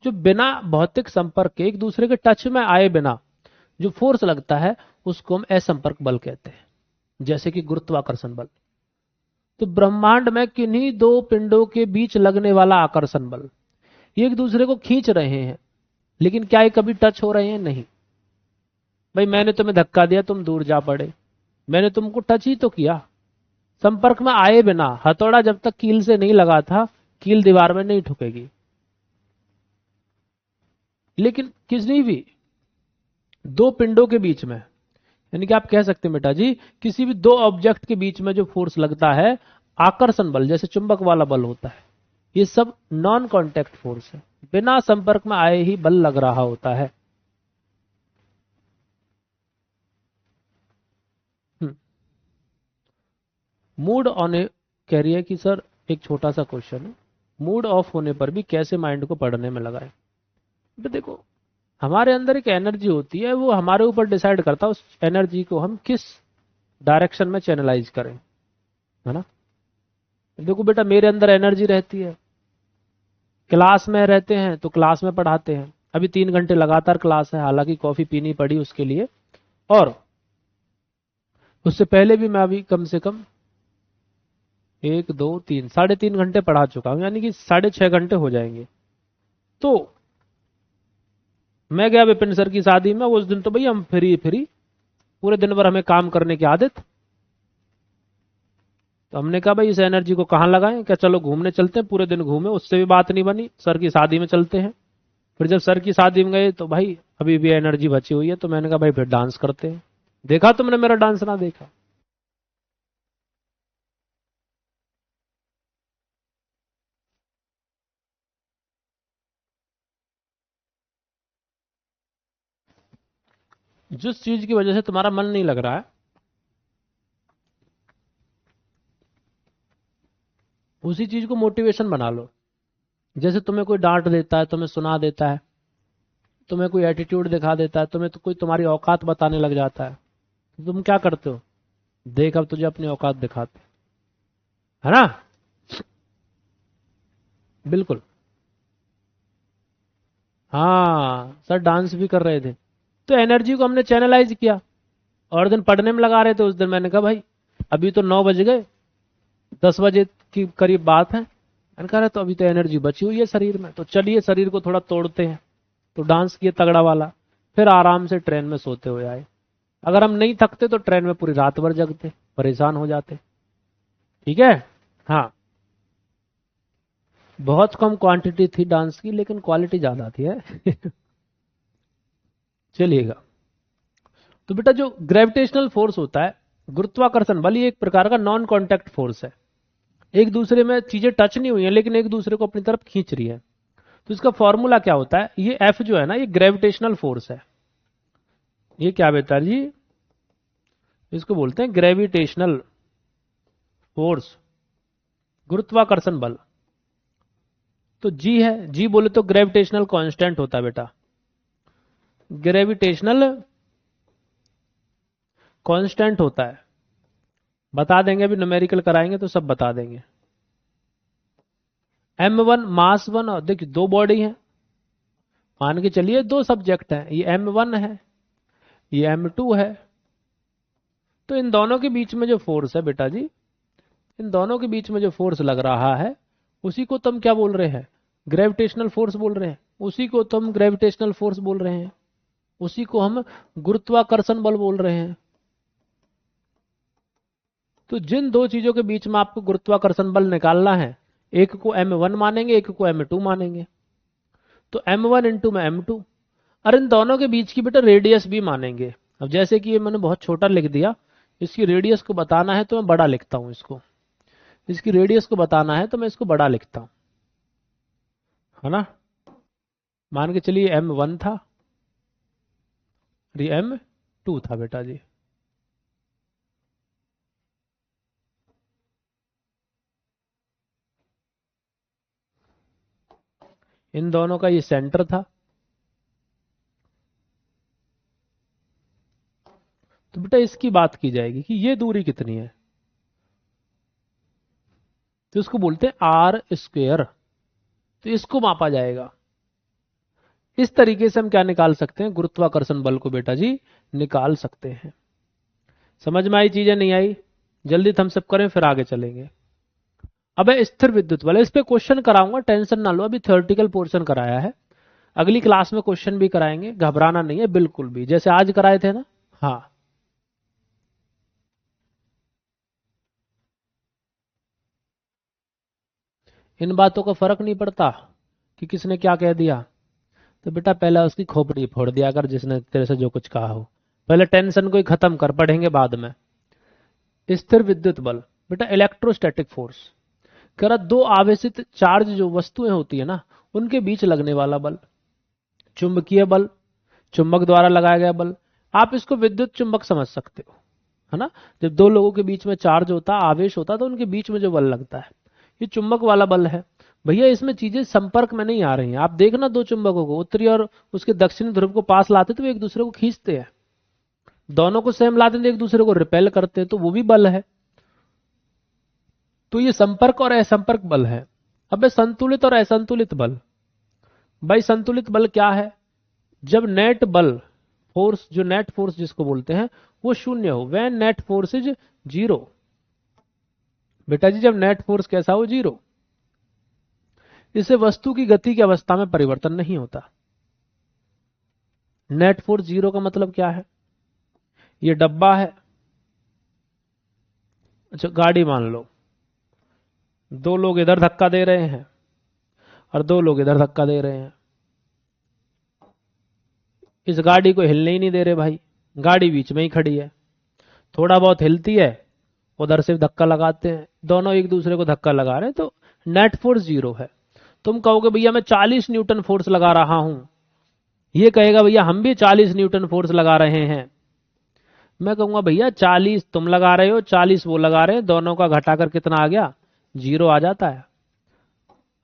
जो बिना भौतिक संपर्क के, एक दूसरे के टच में आए बिना जो फोर्स लगता है उसको हम असंपर्क बल कहते हैं, जैसे कि गुरुत्वाकर्षण बल। तो ब्रह्मांड में किन्हीं दो पिंडों के बीच लगने वाला आकर्षण बल, ये एक दूसरे को खींच रहे हैं, लेकिन क्या ये कभी टच हो रहे हैं? नहीं। भाई मैंने तुम्हें धक्का दिया, तुम दूर जा पड़े, मैंने तुमको टच ही तो किया, संपर्क में आए बिना। हथौड़ा जब तक कील से नहीं लगा था, कील दीवार में नहीं ठुकेगी। लेकिन किसी भी दो पिंडों के बीच में, यानी कि आप कह सकते हैं बेटा जी किसी भी दो ऑब्जेक्ट के बीच में जो फोर्स लगता है, आकर्षण बल, जैसे चुंबक वाला बल होता है, ये सब नॉन कांटेक्ट फोर्स है, बिना संपर्क में आए ही बल लग रहा होता है। मूड ऑन ए, कह रही है कि सर एक छोटा सा क्वेश्चन है, मूड ऑफ होने पर भी कैसे माइंड को पढ़ने में लगाए? तो देखो हमारे अंदर एक एनर्जी होती है, वो हमारे ऊपर डिसाइड करता है उस एनर्जी को हम किस डायरेक्शन में चैनलाइज करें, है ना। देखो बेटा मेरे अंदर एनर्जी रहती है, क्लास में रहते हैं तो क्लास में पढ़ाते हैं। अभी 3 घंटे लगातार क्लास है, हालांकि कॉफी पीनी पड़ी उसके लिए, और उससे पहले भी मैं अभी कम से कम 1 2 3 3.5 घंटे पढ़ा चुका हूं, यानी कि 6.5 घंटे हो जाएंगे। तो मैं गया विपिन सर की शादी में, उस दिन तो भैया हम फ्री फ्री, पूरे दिन भर हमें काम करने की आदत। तो हमने कहा भाई इस एनर्जी को कहाँ लगाएं, क्या चलो घूमने चलते हैं, पूरे दिन घूमे, उससे भी बात नहीं बनी, सर की शादी में चलते हैं। फिर जब सर की शादी में गए तो भाई अभी भी एनर्जी बची हुई है, तो मैंने कहा भाई फिर डांस करते हैं। देखा तुमने मेरा डांस? ना देखा? जिस चीज की वजह से तुम्हारा मन नहीं लग रहा है, उसी चीज को मोटिवेशन बना लो। जैसे तुम्हें कोई डांट देता है, तुम्हें सुना देता है, तुम्हें कोई एटीट्यूड दिखा देता है, तुम्हें तो कोई तुम्हारी औकात बताने लग जाता है, तो तुम क्या करते हो? देख अब तुझे अपनी औकात दिखाते, है ना? बिल्कुल। हाँ, सर डांस भी कर रहे थे, तो एनर्जी को हमने चैनलाइज किया। और दिन पढ़ने में लगा रहे थे, उस दिन मैंने कहा भाई अभी तो 9 बज गए, 10 बजे की करीब बात है। मैंने कहा तो अभी तो एनर्जी बची हुई है शरीर में, तो चलिए शरीर को थोड़ा तोड़ते हैं। तो डांस किए तगड़ा वाला, फिर आराम से ट्रेन में सोते हुए आए। अगर हम नहीं थकते तो ट्रेन में पूरी रात भर जगते, परेशान हो जाते। ठीक है। हाँ, बहुत कम क्वांटिटी थी डांस की, लेकिन क्वालिटी ज्यादा थी है। चलिएगा। तो बेटा जो ग्रेविटेशनल फोर्स होता है, गुरुत्वाकर्षण बल, ये एक प्रकार का नॉन कांटेक्ट फोर्स है। एक दूसरे में चीजें टच नहीं हुई है, लेकिन एक दूसरे को अपनी तरफ खींच रही है। तो इसका फॉर्मूला क्या होता है? ये एफ जो है ना, ये ग्रेविटेशनल फोर्स है। ये क्या बेटा जी? इसको बोलते हैं ग्रेविटेशनल फोर्स, गुरुत्वाकर्षण बल। तो जी है, जी बोले तो ग्रेविटेशनल कांस्टेंट होता है बेटा। ग्रेविटेशनल कांस्टेंट होता है। बता देंगे, अभी न्यूमेरिकल कराएंगे तो सब बता देंगे। M1 मास 1, और देखिए दो बॉडी है, मान के चलिए दो सब्जेक्ट है, ये M1 है, ये M2 है। तो इन दोनों के बीच में जो फोर्स है बेटा जी, इन दोनों के बीच में जो फोर्स लग रहा है, उसी को तुम क्या बोल रहे हैं? ग्रेविटेशनल फोर्स बोल रहे हैं। उसी को तुम ग्रेविटेशनल फोर्स बोल रहे हैं, उसी को हम गुरुत्वाकर्षण बल बोल रहे हैं। तो जिन दो चीजों के बीच में आपको गुरुत्वाकर्षण बल निकालना है, एक को M1 मानेंगे, एक को M2 मानेंगे। तो M1 इंटू में M2, और इन दोनों के बीच की बेटा रेडियस भी मानेंगे। अब जैसे कि ये मैंने बहुत छोटा लिख दिया, इसकी रेडियस को बताना है तो मैं बड़ा लिखता हूं इसको। इसकी रेडियस को बताना है तो मैं इसको बड़ा लिखता हूं, है ना? मान के चलिए M1 था, ये M2 था बेटा जी। इन दोनों का ये सेंटर था। तो बेटा इसकी बात की जाएगी कि ये दूरी कितनी है, तो इसको बोलते हैं आर स्क्वेयर। तो इसको मापा जाएगा। इस तरीके से हम क्या निकाल सकते हैं? गुरुत्वाकर्षण बल को बेटा जी निकाल सकते हैं। समझ में आई चीजें? नहीं आई? जल्दी थम्स अप करें, फिर आगे चलेंगे। अब है स्थिर विद्युत बल, इस पे क्वेश्चन कराऊंगा, टेंशन ना लो। अभी थ्योरेटिकल पोर्शन कराया है, अगली क्लास में क्वेश्चन भी कराएंगे, घबराना नहीं है बिल्कुल भी, जैसे आज कराए थे ना। हाँ, इन बातों का फर्क नहीं पड़ता कि किसने क्या कह दिया। तो बेटा पहले उसकी खोपड़ी फोड़ दिया कर, जिसने तेरे से जो कुछ कहा हो। पहले टेंशन को ही खत्म कर, पढ़ेंगे बाद में। स्थिर विद्युत बल बेटा इलेक्ट्रोस्टैटिक फोर्स, कह रहा दो आवेशित चार्ज जो वस्तुएं होती है ना, उनके बीच लगने वाला बल। चुंबकीय बल, चुंबक द्वारा लगाया गया बल। आप इसको विद्युत चुंबक समझ सकते हो, है ना? जब दो लोगों के बीच में चार्ज होता, आवेश होता, तो उनके बीच में जो बल लगता है, ये चुंबक वाला बल है। भैया इसमें चीजें संपर्क में नहीं आ रही हैं। आप देखना दो चुंबकों को, उत्तरी और उसके दक्षिणी ध्रुव को पास लाते तो वो एक दूसरे को खींचते हैं। दोनों को सेम लाते तो एक दूसरे को रिपेल करते हैं, तो वो भी बल है। तो ये संपर्क और असंपर्क बल है। अब संतुलित और असंतुलित बल, भाई संतुलित बल क्या है? जब नेट बल फोर्स, जो नेट फोर्स जिसको बोलते हैं, वो शून्य हो, when net force is zero. बेटा जी जब नेट फोर्स कैसा हो? जीरो। इससे वस्तु की गति की अवस्था में परिवर्तन नहीं होता। नेट फोर्स जीरो का मतलब क्या है? ये डब्बा है, अच्छा गाड़ी मान लो, दो लोग इधर धक्का दे रहे हैं और दो लोग इधर धक्का दे रहे हैं। इस गाड़ी को हिलने ही नहीं दे रहे भाई, गाड़ी बीच में ही खड़ी है, थोड़ा बहुत हिलती है, उधर से धक्का लगाते हैं, दोनों एक दूसरे को धक्का लगा रहे हैं, तो नेट फोर्स जीरो है। तुम कहोगे भैया मैं 40 न्यूटन फोर्स लगा रहा हूं, ये कहेगा भैया हम भी 40 न्यूटन फोर्स लगा रहे हैं। मैं कहूंगा भैया 40 तुम लगा रहे हो, 40 वो लगा रहे हैं, दोनों का घटाकर कितना आ गया, जीरो आ जाता है।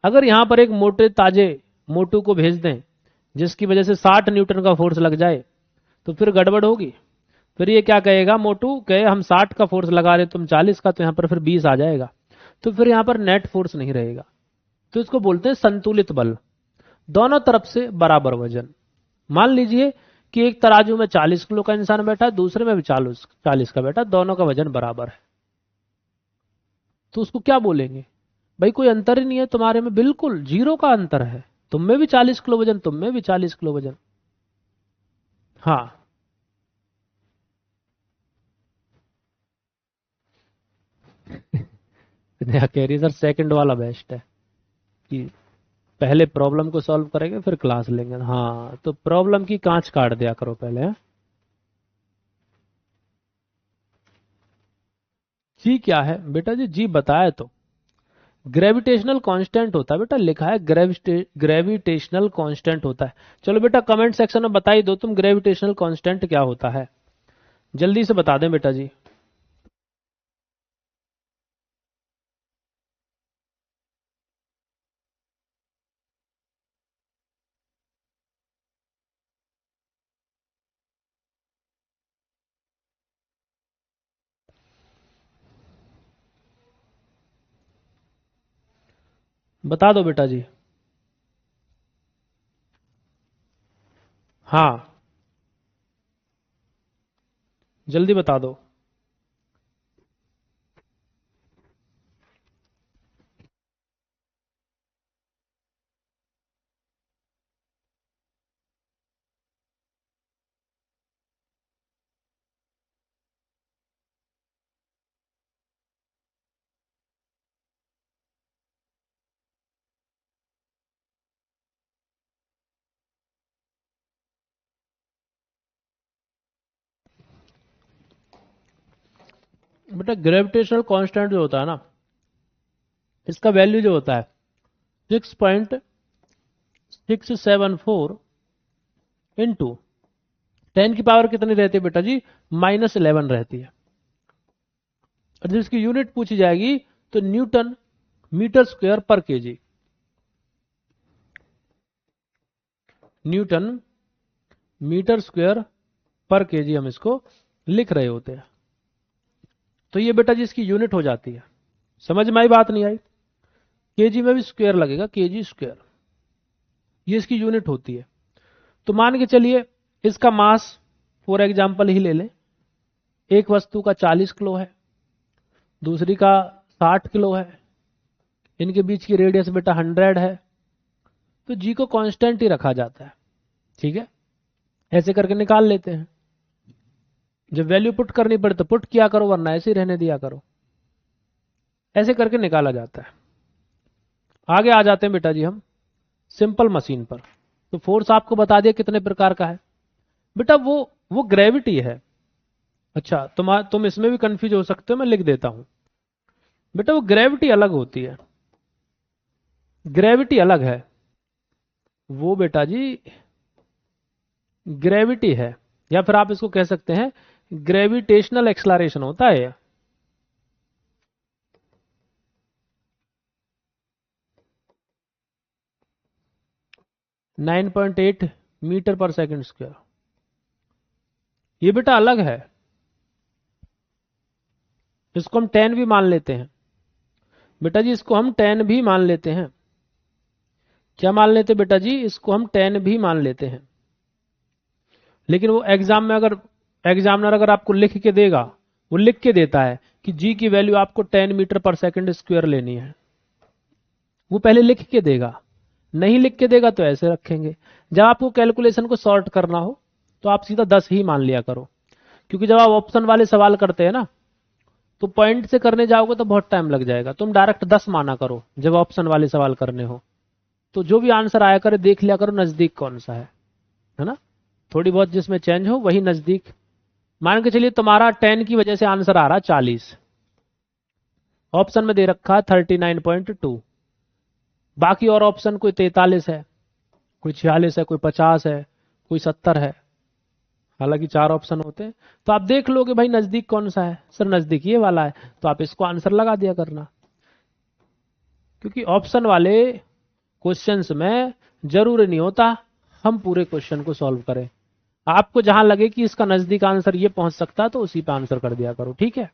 अगर यहां पर एक मोटे ताजे मोटू को भेज दें जिसकी वजह से 60 न्यूटन का फोर्स लग जाए, तो फिर गड़बड़ होगी। फिर ये क्या कहेगा, मोटू कहे हम 60 का फोर्स लगा रहे तुम 40 का, तो यहां पर फिर 20 आ जाएगा, तो फिर यहां पर नेट फोर्स नहीं रहेगा। तो इसको बोलते हैं संतुलित बल, दोनों तरफ से बराबर वजन। मान लीजिए कि एक तराजू में 40 किलो का इंसान बैठा है, दूसरे में भी 40 का बैठा, दोनों का वजन बराबर है, तो उसको क्या बोलेंगे, भाई कोई अंतर ही नहीं है तुम्हारे में, बिल्कुल जीरो का अंतर है, तुम में भी 40 किलो वजन, तुम में भी 40 किलो वजन। हाँ नेहा कह रही है सर सेकंड वाला बेस्ट है, कि पहले प्रॉब्लम को सॉल्व करेंगे फिर क्लास लेंगे। हाँ तो प्रॉब्लम की कांच काट दिया करो पहले, है? जी क्या है बेटा जी, जी बताया तो ग्रेविटेशनल कांस्टेंट होता है बेटा, लिखा है ग्रेविटेशनल कांस्टेंट होता है। चलो बेटा कमेंट सेक्शन में बता ही दो तुम ग्रेविटेशनल कांस्टेंट क्या होता है, जल्दी से बता दें बेटा जी। बता दो बेटा जी। हाँ जल्दी बता दो। बेटा ग्रेविटेशनल कांस्टेंट जो होता है ना, इसका वैल्यू जो होता है 6.674 इंटू 10 की पावर कितनी रहती है बेटा जी, -11 रहती है। और जिसकी यूनिट पूछी जाएगी तो न्यूटन मीटर स्क्वायर पर केजी, न्यूटन मीटर स्क्वायर पर केजी हम इसको लिख रहे होते हैं। तो ये बेटा जी इसकी यूनिट हो जाती है। समझ में आई बात, नहीं आई? केजी में भी स्क्वायर लगेगा, केजी स्क्वायर, ये इसकी यूनिट होती है। तो मान के चलिए इसका मास फॉर एग्जाम्पल ही ले लें, एक वस्तु का 40 किलो है, दूसरी का 60 किलो है, इनके बीच की रेडियस बेटा 100 है, तो जी को कांस्टेंट ही रखा जाता है। ठीक है, ऐसे करके निकाल लेते हैं। जब वैल्यू पुट करनी पड़े तो पुट किया करो, वरना ऐसे ही रहने दिया करो। ऐसे करके निकाला जाता है। आगे आ जाते हैं बेटा जी हम सिंपल मशीन पर। तो फोर्स आपको बता दिया कितने प्रकार का है बेटा, वो ग्रेविटी है। अच्छा तुम इसमें भी कंफ्यूज हो सकते हो, मैं लिख देता हूं बेटा, वो ग्रेविटी अलग होती है, ग्रेविटी अलग है। वो बेटा जी ग्रेविटी है, या फिर आप इसको कह सकते हैं ग्रेविटेशनल एक्सलरेशन होता है। 9.8 मीटर पर सेकंड स्क्वायर, ये बेटा अलग है। इसको हम 10 भी मान लेते हैं बेटा जी, इसको हम 10 भी मान लेते हैं। क्या मान लेते बेटा जी, इसको हम 10 भी मान लेते हैं। लेकिन वो एग्जाम में अगर एग्जामिनर अगर आपको लिख के देगा, वो लिख के देता है कि जी की वैल्यू आपको 10 मीटर पर सेकंड स्क्वायर लेनी है, वो पहले लिख के देगा। नहीं लिख के देगा तो ऐसे रखेंगे। जब आपको कैलकुलेशन को सॉर्ट करना हो तो आप सीधा 10 ही मान लिया करो, क्योंकि जब आप ऑप्शन वाले सवाल करते हैं ना, तो पॉइंट से करने जाओगे तो बहुत टाइम लग जाएगा। तुम डायरेक्ट 10 माना करो जब ऑप्शन वाले सवाल करने हो, तो जो भी आंसर आया करे देख लिया करो नजदीक कौन सा है ना। थोड़ी बहुत जिसमें चेंज हो वही नजदीक। मान के चलिए तुम्हारा 10 की वजह से आंसर आ रहा 40, ऑप्शन में दे रखा 39.2, बाकी और ऑप्शन कोई 43 है, कोई 46 है, कोई 50 है, कोई 70 है, हालांकि 4 ऑप्शन होते हैं। तो आप देख लोगे भाई नजदीक कौन सा है, सर नजदीक ये वाला है, तो आप इसको आंसर लगा दिया करना। क्योंकि ऑप्शन वाले क्वेश्चंस में जरूरी नहीं होता हम पूरे क्वेश्चन को सॉल्व करें, आपको जहां लगे कि इसका नजदीक आंसर ये पहुंच सकता है तो उसी पे आंसर कर दिया करो, ठीक है।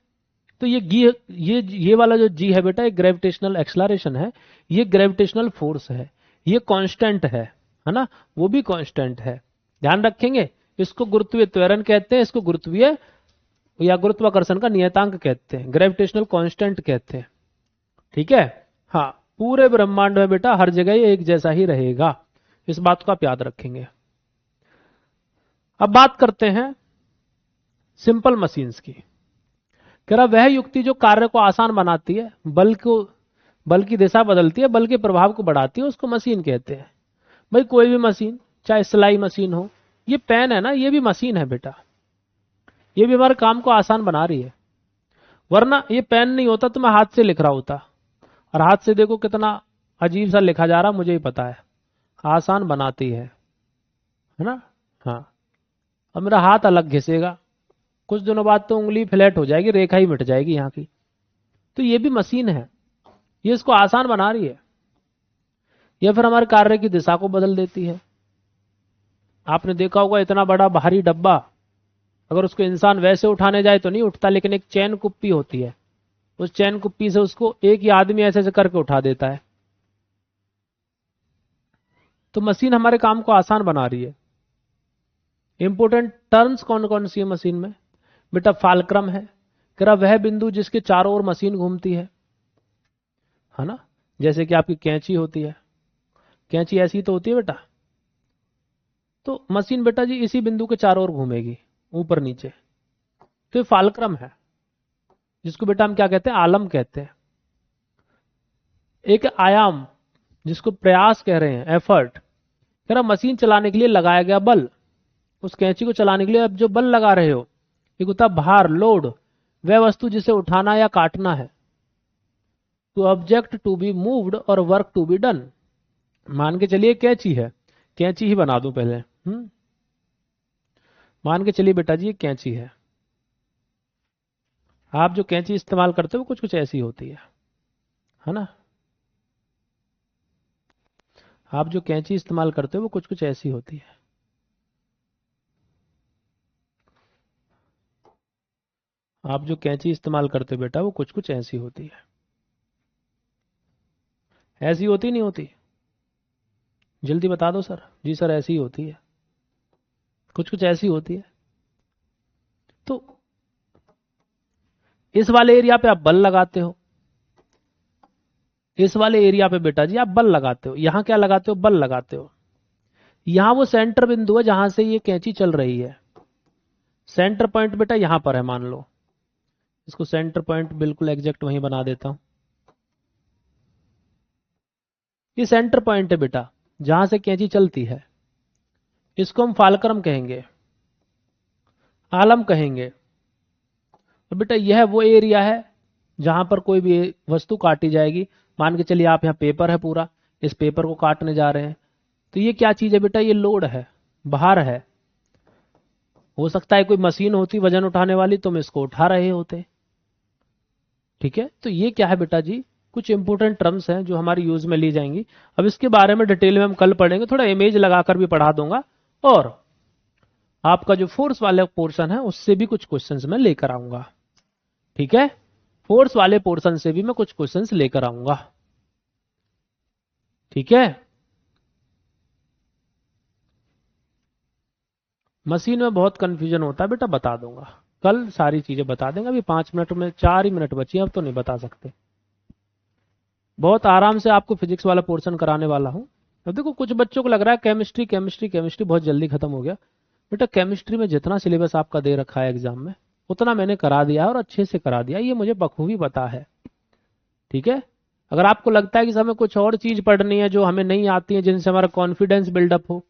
तो ये वाला जो जी है बेटा, एक ग्रेविटेशनल एक्सलरेशन है, ये ग्रेविटेशनल फोर्स है, ये कांस्टेंट है ना, वो भी कांस्टेंट है, ध्यान रखेंगे। इसको गुरुत्वीय त्वरण कहते हैं, इसको गुरुत्वीय या गुरुत्वाकर्षण का नियतांक कहते हैं, ग्रेविटेशनल कांस्टेंट कहते हैं, ठीक है। हाँ, पूरे ब्रह्मांड में बेटा हर जगह ये एक जैसा ही रहेगा, इस बात को आप याद रखेंगे। अब बात करते हैं सिंपल मशीन्स की। कह रहा वह युक्ति जो कार्य को आसान बनाती है, बल की दिशा बदलती है, बल के प्रभाव को बढ़ाती है, उसको मशीन कहते हैं। भाई कोई भी मशीन, चाहे सिलाई मशीन हो, ये पेन है ना, ये भी मशीन है बेटा, ये भी हमारे काम को आसान बना रही है। वरना ये पेन नहीं होता तो मैं हाथ से लिख रहा होता, और हाथ से देखो कितना अजीब सा लिखा जा रहा, मुझे ही पता है। आसान बनाती है ना। हाँ, अब मेरा हाथ अलग घिसेगा, कुछ दिनों बाद तो उंगली फ्लैट हो जाएगी, रेखा ही मिट जाएगी यहाँ की। तो ये भी मशीन है, ये इसको आसान बना रही है, या फिर हमारे कार्य की दिशा को बदल देती है। आपने देखा होगा इतना बड़ा भारी डब्बा, अगर उसको इंसान वैसे उठाने जाए तो नहीं उठता, लेकिन एक चैन कुप्पी होती है, उस चैन कुप्पी से उसको एक ही आदमी ऐसे ऐसे करके उठा देता है। तो मशीन हमारे काम को आसान बना रही है। इंपोर्टेंट टर्म्स कौन कौन सी है मशीन में बेटा? फालक्रम है, कह रहा वह बिंदु जिसके चारों ओर मशीन घूमती है ना। जैसे कि आपकी कैंची होती है, कैंची ऐसी तो होती है बेटा, तो मशीन बेटा जी इसी बिंदु के चारों ओर घूमेगी, ऊपर नीचे। तो ये फालक्रम है, जिसको बेटा हम क्या कहते हैं? आलम कहते हैं। एक आयाम, जिसको प्रयास कह रहे हैं, एफर्ट। कह रहा मशीन चलाने के लिए लगाया गया बल, उस कैंची को चलाने के लिए अब जो बल लगा रहे हो, एक होता भार, लोड, वह वस्तु जिसे उठाना या काटना है। Two object to be moved और वर्क टू बी डन। मान के चलिए कैंची है, कैंची ही बना दूं पहले। मान के चलिए बेटा जी ये कैंची है, आप जो कैंची इस्तेमाल करते हो कुछ कुछ ऐसी होती है ना। आप जो कैंची इस्तेमाल करते हो वो कुछ कुछ ऐसी होती है। आप जो कैंची इस्तेमाल करते हो बेटा वो कुछ कुछ ऐसी होती है। ऐसी होती नहीं होती? जल्दी बता दो सर। जी सर ऐसी ही होती है, कुछ कुछ ऐसी होती है। तो इस वाले एरिया पे आप बल लगाते हो, इस वाले एरिया पे बेटा जी आप बल लगाते हो। यहां क्या लगाते हो? बल लगाते हो। यहां वो सेंटर बिंदु है जहां से ये कैंची चल रही है। सेंटर पॉइंट बेटा यहां पर है, मान लो इसको सेंटर पॉइंट बिल्कुल एग्जैक्ट वहीं बना देता हूं। ये सेंटर पॉइंट है बेटा जहां से कैंची चलती है, इसको हम फालक्रम कहेंगे, आलम कहेंगे। और बेटा यह वो एरिया है जहां पर कोई भी वस्तु काटी जाएगी। मान के चलिए आप यहाँ पेपर है पूरा, इस पेपर को काटने जा रहे हैं, तो ये क्या चीज है बेटा? ये लोड है, भार है। हो सकता है कोई मशीन होती वजन उठाने वाली, तुम इसको उठा रहे होते, ठीक है। तो ये क्या है बेटा जी? कुछ इंपोर्टेंट टर्म्स हैं जो हमारी यूज में ली जाएंगी। अब इसके बारे में डिटेल में हम कल पढ़ेंगे, थोड़ा इमेज लगाकर भी पढ़ा दूंगा, और आपका जो फोर्स वाला पोर्शन है उससे भी कुछ क्वेश्चंस मैं लेकर आऊंगा, ठीक है। फोर्स वाले पोर्शन से भी मैं कुछ क्वेश्चंस लेकर आऊंगा, ठीक है। मशीन में बहुत कंफ्यूजन होता है बेटा, बता दूंगा कल, सारी चीजें बता देंगे। अभी 5 मिनट में 4 ही मिनट बची, अब तो नहीं बता सकते। बहुत आराम से आपको फिजिक्स वाला पोर्शन कराने वाला हूं। अब देखो कुछ बच्चों को लग रहा है केमिस्ट्री केमिस्ट्री केमिस्ट्री बहुत जल्दी खत्म हो गया। बेटा केमिस्ट्री में जितना सिलेबस आपका दे रखा है एग्जाम में, उतना मैंने करा दिया है और अच्छे से करा दिया, ये मुझे बखूबी पता है, ठीक है। अगर आपको लगता है कि हमें कुछ और चीज पढ़नी है जो हमें नहीं आती है, जिनसे हमारा कॉन्फिडेंस बिल्डअप हो,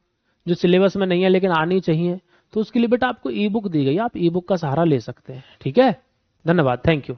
जो सिलेबस में नहीं है लेकिन आनी चाहिए, तो उसके लिए बेटा आपको ई बुक दी गई है, आप ई बुक का सहारा ले सकते हैं। ठीक है, धन्यवाद, थैंक यू।